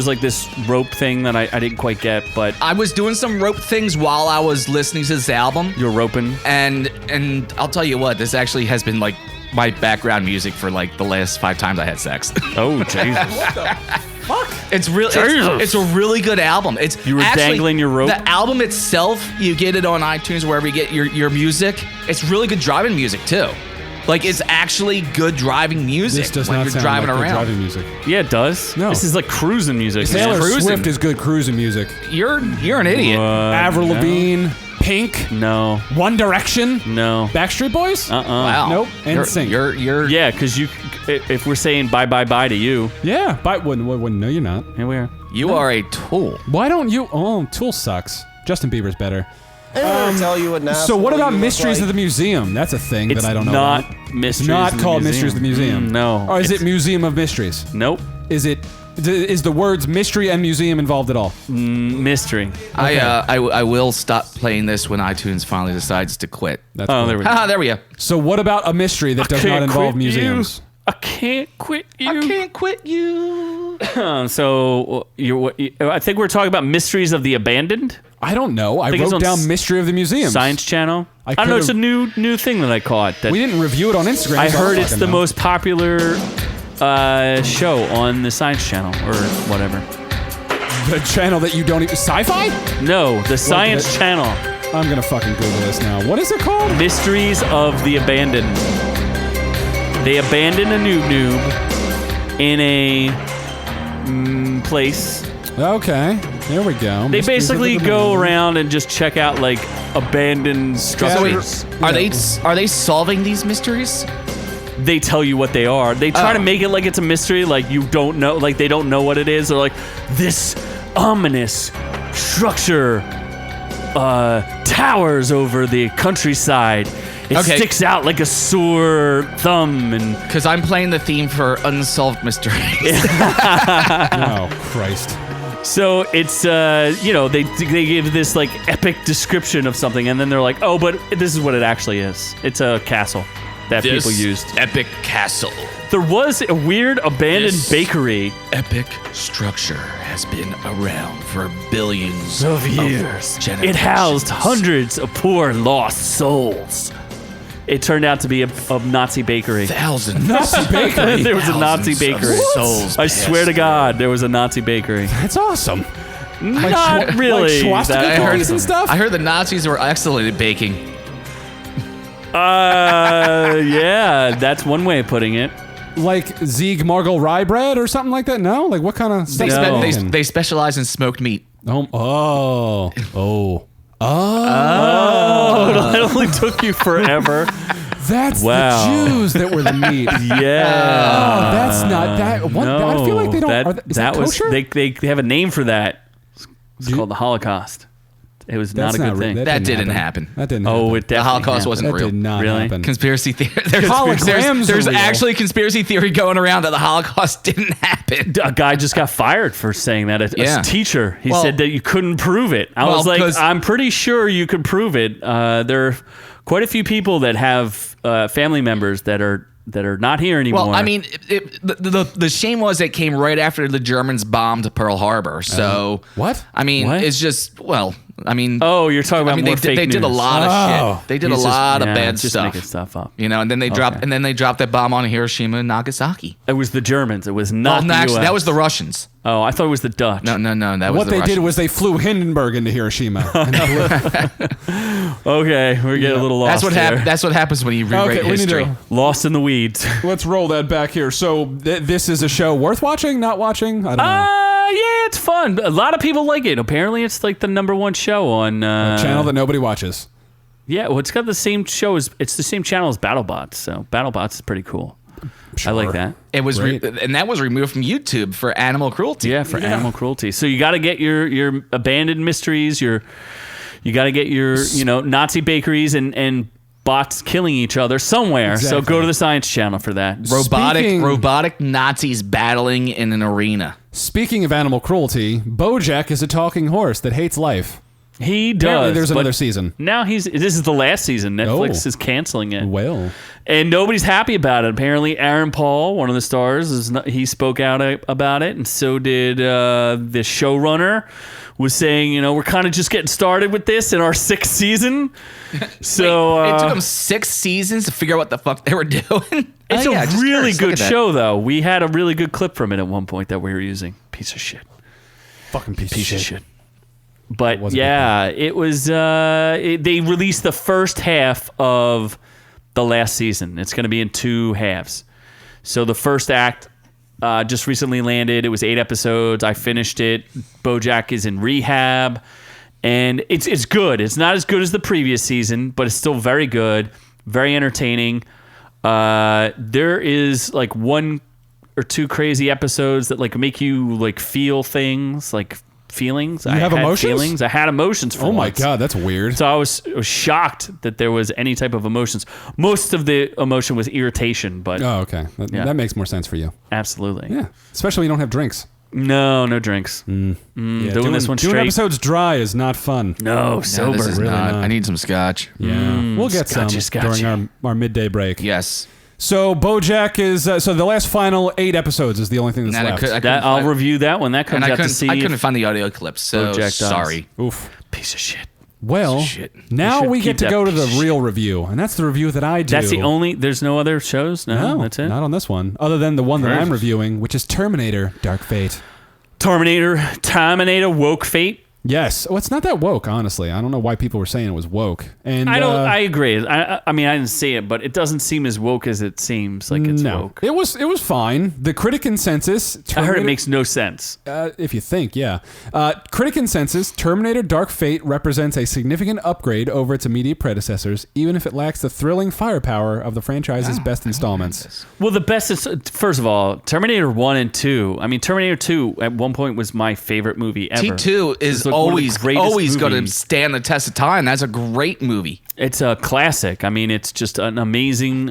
like this rope thing that I didn't quite get, but I was doing some rope things while I was listening to this album. you're roping. And I'll tell you what, this actually has been like my background music for like the last 5 times I had sex. Oh, Jesus. It's real. Jesus. It's a really good album. You were dangling your rope? The album itself, you get it on iTunes, wherever you get your music. It's really good driving music too. Like it's actually good driving music This does when not you're sound driving like good around. driving music. Yeah, it does. No. This is like cruising music. Taylor cruising. Swift is good cruising music. You're an idiot. Avril Lavigne, Pink, No. One Direction, No. Backstreet Boys. Wow. Nope. NSYNC. You're Yeah, because if we're saying bye to you, Yeah, but no, you're not. here we are. you are a tool. Why don't you? Oh, Tool sucks. Justin Bieber's better. tell you what So what about Mysteries of the Museum? That's a thing It's that I don't know not about. Mysteries It's not of the called Museum. Mysteries of the Museum. No. Or is It's- it Museum of Mysteries? Nope. Is the words mystery and museum involved at all? Mystery. I will stop playing this when iTunes finally decides to quit. That's Oh, cool. there we go. Ah, there we go. So what about a mystery that does not Can't involve quit museums? You. I can't quit you. Can't quit you. So I think we're talking about Mysteries of the Abandoned. I don't know. I think it's wrote on down Mystery of the Museum. Science Channel. I I don't know. could've- It's a new thing that I caught. That We didn't review it on Instagram. I so heard don't it's fucking the know. most popular show on the Science Channel or whatever. The channel that you don't even... Sci-fi? No, the Science Channel. I'm gonna fucking Google this now. What is it called? Mysteries of the Abandoned. They abandon a noob in a place. Okay, there we go. They Mysteries basically of the go Abandoned. around and just check out like abandoned structures. Are they solving these mysteries? They tell you what they are. They try to make it like it's a mystery, like you don't know, like they don't know what it is. They're like, this ominous structure towers over the countryside. It sticks out like a sore thumb, and because I'm playing the theme for unsolved mysteries. Oh Christ! so it's they give this like epic description of something, and then they're like, oh, but this is what it actually is. It's a castle that people used. Epic castle. There was a weird abandoned bakery. Epic structure has been around for billions Of years. It generations. housed hundreds of poor lost souls. It turned out to be a Nazi bakery. Thousands. Nazi bakery. There was a Nazi Thousands bakery. of souls I swear to God, there was a Nazi bakery. That's awesome. Not really. Like swastika that cookies and stuff. I heard the Nazis were excellent at baking. Yeah, that's one way of putting it. Like Zieg Margel rye bread or something like that. No, like what kind of stuff? They specialize in smoked meat. Oh. It only took you forever. That's Wow. the Jews that were the meat. Yeah. That's not that. What, No, I feel like they don't. Is that was kosher? they have a name for that. It's called the Holocaust. It was That's not a good thing. That didn't happen. That didn't. Oh, happen. it definitely The Holocaust happened. wasn't That real. did not Really? happen. Conspiracy theory. Holograms There's are real. actually conspiracy theory going around that the Holocaust didn't happen. A guy just got fired for saying that. Yeah. A teacher. He Well- said that you couldn't prove it. I Well, was like, 'cause- I'm pretty sure you could prove it. There are quite a few people that have family members that are not here anymore. Well, I mean, the shame was it came right after the Germans bombed Pearl Harbor. So What? I mean, What? it's just oh, you're talking about I mean, more they fake did a news. lot of Oh. shit. They did He's a just- lot of yeah, bad just stuff. making stuff up. You know, and then they dropped that bomb on Hiroshima and Nagasaki. It was the Germans. It was not the Actually, US. that was the Russians. Oh, I thought it was the Dutch. No, that was What the they Russians. did was they flew Hindenburg into Hiroshima. Okay, we're getting a little lost. That's what here. happened. That's what happens when you rewrite Okay, we need history. to- Lost in the weeds. Let's roll that back here. So this is a show worth watching, not watching? I don't know. Yeah, it's fun. A lot of people like it. Apparently, it's like the #1 show on A channel that nobody watches. Yeah, well, it's got the same show as it's the same channel as BattleBots. So BattleBots is pretty cool. I like that. It was, Great. and that was removed from YouTube for animal cruelty. Yeah, for animal cruelty. So you got to get your abandoned mysteries. You got to get your Nazi bakeries and bots killing each other somewhere. So Exactly. go to the Science Channel for that. Robotic Nazis battling in an arena. Speaking of animal cruelty, BoJack is a talking horse that hates life. He Apparently does. there's but another season. Now this is the last season. Netflix Oh. is canceling it. Well, And nobody's happy about it. Apparently, Aaron Paul, one of the stars, he spoke out about it, and so did the showrunner. Was saying, we're kind of just getting started with this in our 6th season. So Wait, it took them 6 seasons to figure out what the fuck they were doing. it's Oh, yeah, a just really curious. Look good at that. show, though. We had a really good clip from it at one point that we were using. Piece of shit. fucking piece Piece of of shit. shit. But was a good yeah, it was. They released the first half of the last season. It's going to be in 2 halves. So the first act just recently landed. It was 8 episodes. I finished it. BoJack is in rehab, and it's good. It's not as good as the previous season, but it's still very good, very entertaining. There is like 1 or 2 crazy episodes that like make you like feel things, like feelings. I have had emotions? Feelings. I had emotions for Oh my once. god, that's weird. So I was shocked that there was any type of emotions. Most of the emotion was irritation, but Oh, okay. Yeah. That makes more sense for you. absolutely. Yeah, especially when you don't have drinks. No drinks. Yeah, doing this one doing straight. episodes dry is not fun. No, No, sober. this is really not. not. I need some scotch. Yeah, we'll get some scotchy. during our midday break. Yes. So BoJack is so the last final 8 episodes is the only thing that's And I left. could- I That I'll review that when that comes And out to see. I couldn't find the audio clips, so BoJack dies. sorry. Oof. Piece of shit. Well, shit. now should we keep get to that go to the piece of real review, and that's the review that I do. That's the only. There's no other shows. No, that's it. Not on this one, other than the one that I'm Perfect. reviewing, which is Terminator: Dark Fate. Terminator, Woke Fate. Yes. Well, it's not that woke, honestly. I don't know why people were saying it was woke. And I agree. I mean, I didn't see it, but it doesn't seem as woke as it seems like it's woke. It was fine. The critic consensus. I heard it makes no sense. If you think, yeah. Critic consensus: Terminator: Dark Fate represents a significant upgrade over its immediate predecessors, even if it lacks the thrilling firepower of the franchise's best installments. Well, the best is, first of all, Terminator 1 and 2. I mean, Terminator 2 at one point was my favorite movie ever. T2 is always going to stand the test of time. That's a great movie. It's a classic. I mean, it's just an amazing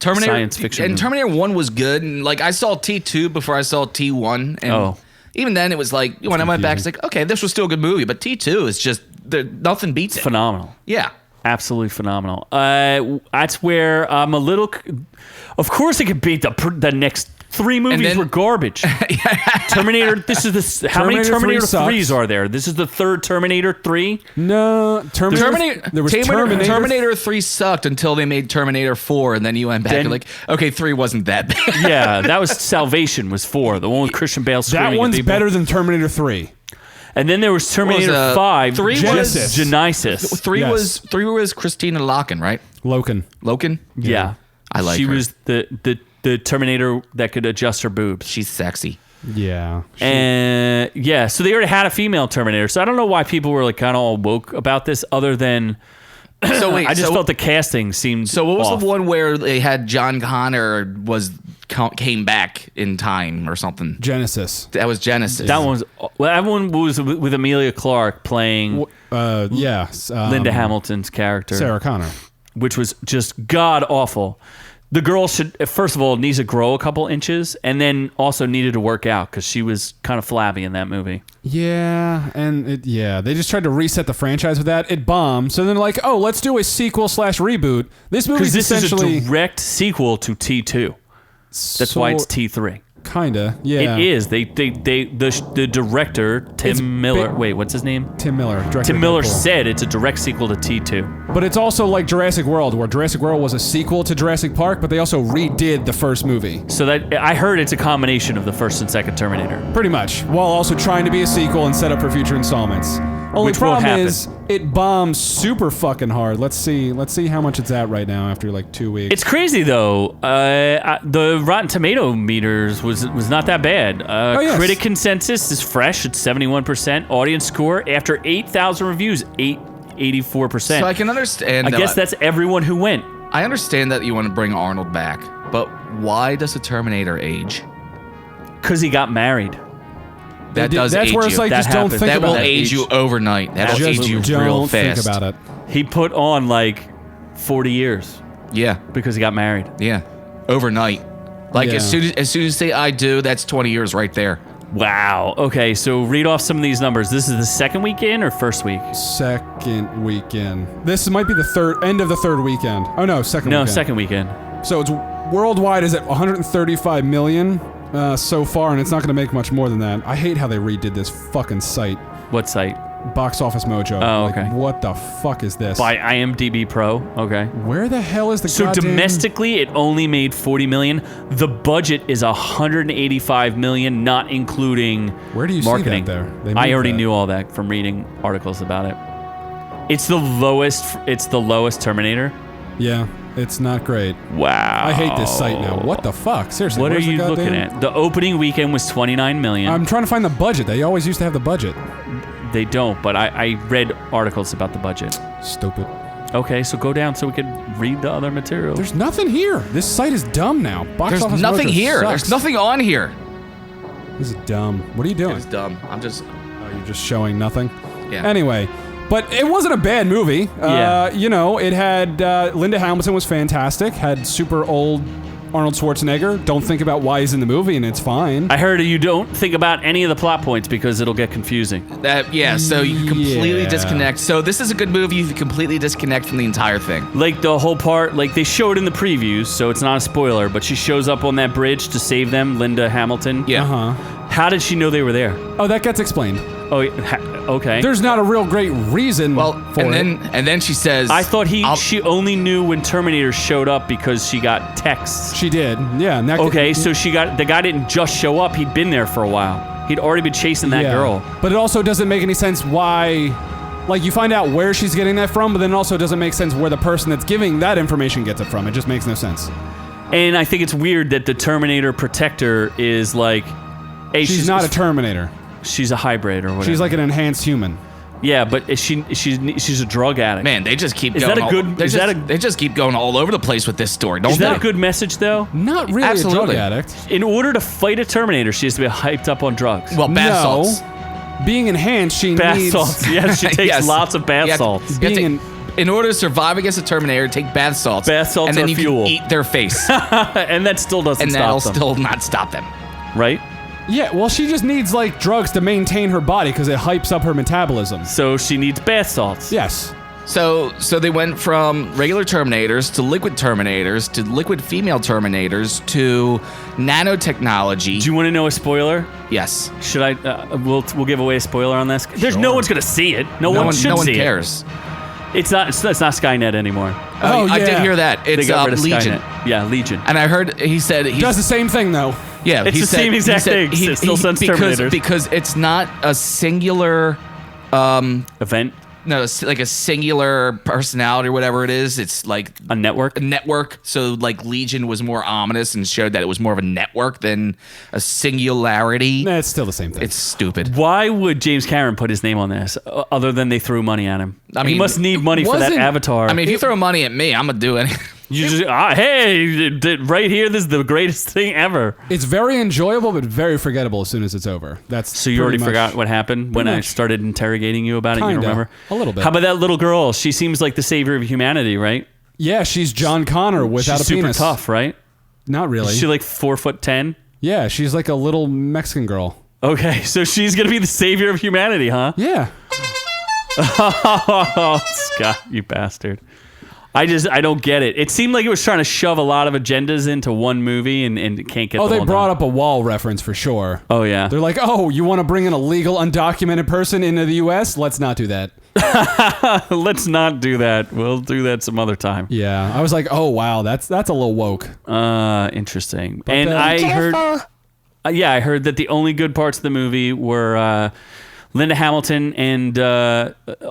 science fiction and movie. Terminator 1 was good. And like, I saw T2 before I saw T1. And even then, it was like, when I went back, it's like, okay, this was still a good movie. But T2 is just, nothing beats it. Phenomenal. Yeah. Absolutely phenomenal. That's where I'm a little... Of course it could beat the next 3 movies were garbage. Terminator, how many Terminator 3s are there? This is the 3rd Terminator 3? No, Terminator 3 sucked until they made Terminator 4, and then you went back and like, okay, 3 wasn't that bad. Yeah, that was Salvation was 4, the one with Christian Bale screaming. That one's better than Terminator 3. And then there was Terminator 5. 3 Genesis. Genesis. 3 was Christina Loken, right? Loken? Yeah. I like she her. was the Terminator that could adjust her boobs. She's sexy. Yeah. And so they already had a female Terminator. So I don't know why people were like kind of all woke about this other than So wait, I just felt the casting seemed So what was off. the one where they had John Connor came back in time or something? Genesis. That was Genesis. That one was with Emilia Clarke playing Linda Hamilton's character, Sarah Connor, which was just god awful. The girl should, first of all, needs to grow a couple inches, and then also needed to work out because she was kind of flabby in that movie. Yeah, and they just tried to reset the franchise with that. It bombed, so then like, oh, let's do a sequel/reboot. This movie's essentially is a direct sequel to T2. That's why it's T3. Kinda, yeah. It is. The director Tim Miller. Wait, what's his name? Tim Miller. Tim Miller said it's a direct sequel to T2. But it's also like Jurassic World, where Jurassic World was a sequel to Jurassic Park, but they also redid the first movie. So that I heard it's a combination of the first and second Terminator. Pretty much, while also trying to be a sequel and set up for future installts. Only problem is it bombs super fucking hard. Let's see how much it's at right now after like 2 weeks. It's crazy though. The Rotten Tomato meters was not that bad. Yes. Critic consensus is fresh at 71%. Audience score after 8,000 reviews, 84%. So I can understand. I guess that's everyone who went. I understand that you want to bring Arnold back, but why does the Terminator age? Because he got married. That's where it's like, That just don't happens. think that about will it. age you overnight. That will age you real fast. Don't think about it. He put on like 40 years Yeah, because he got married. yeah, overnight. Like Yeah. as soon as you say I do, that's 20 years right there. Wow. Okay, so read off some of these numbers. This is the second weekend or first week? Second weekend. This might be the end of the third weekend. Oh no, second weekend. No, second weekend. So it's worldwide is at 135 million so far, and it's not going to make much more than that. I hate how they redid this fucking site. What site? Box Office Mojo. Oh, Like, okay. what the fuck is this? By IMDb Pro. Okay. Where the hell is the So goddamn... domestically, it only made 40 million. The budget is 185 million, not including Where do you marketing. see that there? They I moved already that. knew all that from reading articles about it. It's the lowest Terminator. Yeah, it's not great. Wow. I hate this site now. What the fuck? Seriously, What are where's the you looking goddamn- at? The opening weekend was 29 million. I'm trying to find the budget. They always used to have the budget. They don't, but I read articles about the budget. Stupid. Okay, so go down so we can read the other material. There's nothing here. This site is dumb now. Box There's Office nothing Mojo here. sucks. There's nothing on here. This is dumb. What are you doing? It's dumb. I'm just. Oh, you're just showing nothing? Yeah. Anyway, but it wasn't a bad movie. Yeah. You know, it had Linda Hamilton was fantastic. Had super old Arnold Schwarzenegger. Don't think about why he's in the movie, and it's fine. I heard you don't think about any of the plot points because it'll get confusing. So you completely Yeah. disconnect. So this is a good movie. You completely disconnect from the entire thing. Like the whole part, like they showed in the previews, so it's not a spoiler, but she shows up on that bridge to save them, Linda Hamilton. Yeah. Uh-huh. How did she know they were there? Oh, that gets explained. Oh, okay. There's not a real great reason for it. and then she says, I thought she only knew when Terminator showed up because she got texts. She did. Yeah. And that Okay, so the guy didn't just show up, he'd been there for a while. He'd already been chasing that girl. But it also doesn't make any sense why. Like, you find out where she's getting that from, but then it also doesn't make sense where the person that's giving that information gets it from. It just makes no sense. And I think it's weird that the Terminator protector is like, hey, she's not a Terminator. She's a hybrid or whatever. She's like an enhanced human. Yeah, but she's a drug addict. Man, they just keep Is going. that a good? They just keep going all over the place with this story. Don't Is they? that a good message though? Not really Absolutely. a drug addict. In order to fight a Terminator, she has to be hyped up on drugs. Well, bath No. salts. Being enhanced, she Bath needs... salts. Yeah, she takes Yes. lots of bath You have to- salts. you have to- Being in order to survive against a Terminator, take bath salts. Bath salts and then are you fuel. can eat their face, And that still doesn't and stop that'll them, still not stop them. right? Yeah, well, she just needs, like, drugs to maintain her body because it hypes up her metabolism. So she needs bath salts. Yes. So they went from regular Terminators to liquid Terminators to liquid female Terminators to nanotechnology. Do you want to know a spoiler? Yes. Should I? We'll give away a spoiler on this. There's no one's gonna see it. No one should no one see cares. it. It's not Skynet anymore. Oh, I did yeah. hear that. They It's got rid of Legion. Skynet. Yeah, Legion. And I heard he said he's Does the same thing, though. yeah. It's he the said- same he exact said thing. It still sends Terminators. because it's not a singular. Event, No, it's like a singular personality or whatever it is. It's like a network. a network. So like Legion was more ominous and showed that it was more of a network than a singularity. Nah, it's still the same thing. It's stupid. Why would James Cameron put his name on this, other than they threw money at him? I he mean, must need money for that wasn't- avatar. I mean, if you throw money at me, I'm gonna do it. you just hey, right here, this is the greatest thing ever. It's very enjoyable, but very forgettable as soon as it's over. That's So you already pretty much- forgot what happened when I much. started interrogating you about it? You Kinda. don't remember? A little bit. How about that little girl? She seems like the savior of humanity, right? Yeah, she's John Connor without She's a penis. super tough, right? Not really. Is she like 4'10"? Yeah, she's like a little Mexican girl. Okay, so she's gonna be the savior of humanity, huh? Yeah. Oh, Scott, you bastard. I don't get it. It seemed like it was trying to shove a lot of agendas into one movie and it can't get Oh, the they whole brought done. up a wall reference for sure. Oh, yeah. They're like, oh, you want to bring in a legal, undocumented person into the U.S.? Let's not do that. Let's not do that. We'll do that some other time. Yeah, I was like, oh, wow, that's a little woke. Interesting. And then- I heard... I heard that the only good parts of the movie were Linda Hamilton and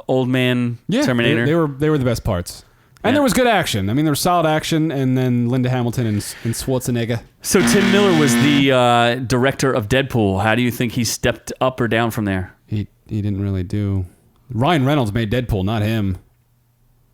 Old Man Yeah, Terminator. They were the best parts. And Yeah. there was good action. I mean, there was solid action, and then Linda Hamilton and Schwarzenegger. So Tim Miller was the director of Deadpool. How do you think he stepped up or down from there? He didn't really do... Ryan Reynolds made Deadpool, not him.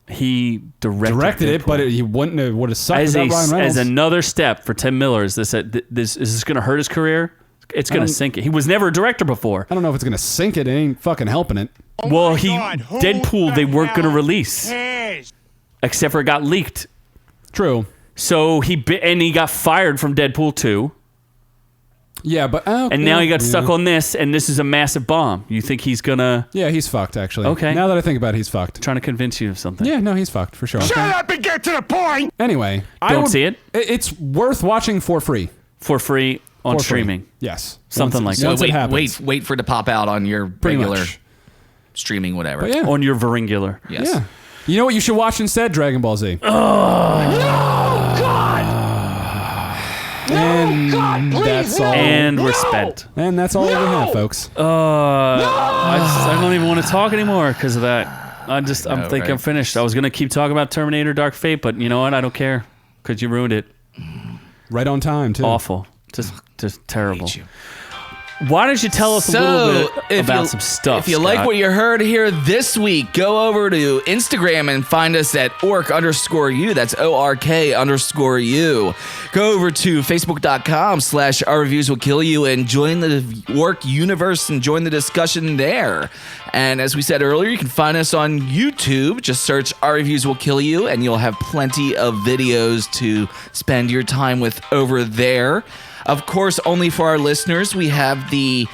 He directed It, Deadpool. but he wouldn't have would have sucked as without Ryan Reynolds. as another step for Tim Miller. Is this going to hurt his career? It's going to sink it. He was never a director before. I don't know if it's gonna sink it. It ain't fucking helping it. Well, Deadpool they weren't going to release, except for it got leaked. True. So he got fired from Deadpool 2, Yeah, but and now he got stuck on this, and this is a massive bomb. You think he's gonna Yeah, he's fucked actually. Okay. Now that I think about it, he's fucked. trying to convince you of something? Yeah, no, he's fucked for sure. Shut up and get to the point! Anyway, Don't see it? It's worth watching for free. For free on For free. streaming. Yes, Something like that. once it wait, happens. wait for it to pop out on your Pretty regular much. streaming, whatever. But yeah, On your Varingular. Yes. yeah. You know what you should watch instead? Dragon Ball Z. And that's all. And we're spent. And that's all we have, folks. I don't even want to talk anymore because of that. I'm right. I'm finished. I was gonna keep talking about Terminator Dark Fate, but you know what? I don't care because you ruined it. Right on time too. Awful. Just terrible. Hate you. Why don't you tell us a little bit about some stuff? If you like Scott? what you heard here this week, go over to Instagram and find us at ork_u. That's ORK_u. Go over to Facebook.com/Our Reviews Will Kill You and join the Ork universe and join the discussion there. And as we said earlier, you can find us on YouTube. Just search Our Reviews Will Kill You and you'll have plenty of videos to spend your time with over there. Of course, only for our listeners, we have the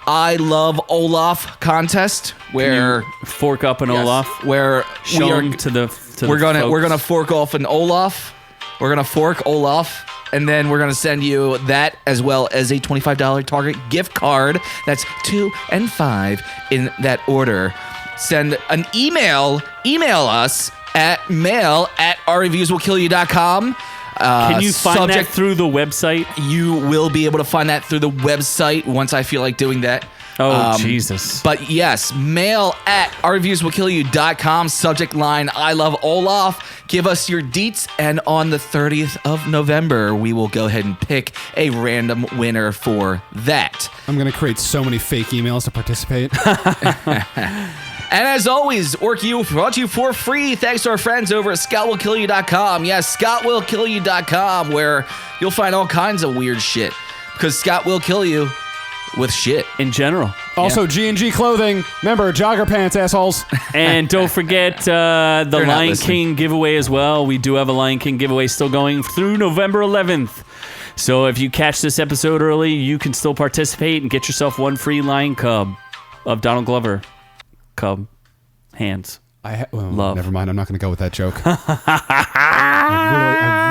I Love Olaf contest where fork up an yes, Olaf, where show we are him to the we're gonna folks. fork off an Olaf. We're gonna fork Olaf, and then we're gonna send you that as well as a $25 Target gift card. That's 2 and 5 in that order. Send an email us at mail@ourreviewswillkillyou.com. Can you find that through the website? You will be able to find that through the website once I feel like doing that. Oh, Jesus. But yes, mail at ourreviewswillkillyou.com. Subject line, I love Olaf. Give us your deets. And on the 30th of November, we will go ahead and pick a random winner for that. I'm going to create so many fake emails to participate. And as always, OrkU brought to you for free thanks to our friends over at ScottWillKillYou.com. Yes, ScottWillKillYou.com, where you'll find all kinds of weird shit. Because Scott will kill you with shit. In general. Also, G&G Clothing. Remember, jogger pants, assholes. And don't forget the Lion King giveaway as well. We do have a Lion King giveaway still going through November 11th. So if you catch this episode early, you can still participate and get yourself one free lion cub of Donald Glover. Cub. Hands. Love. Never mind. I'm not going to go with that joke. I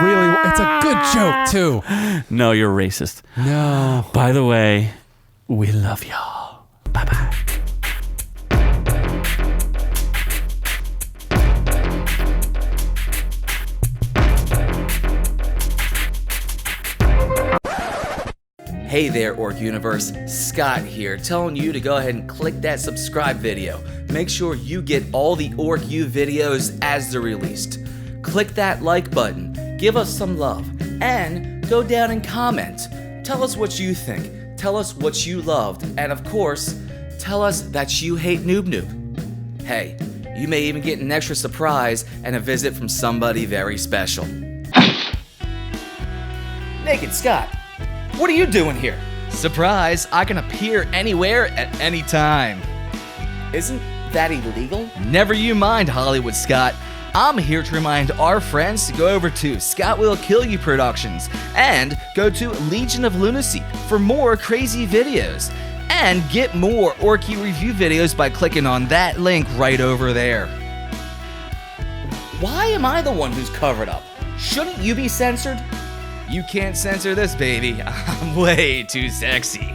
really, it's a good joke, too. No, you're racist. No. By the way, we love y'all. Bye-bye. Hey there, Ork Universe. Scott here, telling you to go ahead and click that subscribe video. Make sure you get all the OrkU videos as they're released. Click that like button, give us some love, and go down and comment. Tell us what you think, tell us what you loved, and of course, tell us that you hate Noob Noob. Hey, you may even get an extra surprise and a visit from somebody very special. Naked Scott, what are you doing here? Surprise, I can appear anywhere at any time. Isn't that illegal? Never you mind, Hollywood Scott. I'm here to remind our friends to go over to Scott Will Kill You Productions and go to Legion of Lunacy for more crazy videos. And get more OrkU review videos by clicking on that link right over there. Why am I the one who's covered up? Shouldn't you be censored? You can't censor this, baby. I'm way too sexy.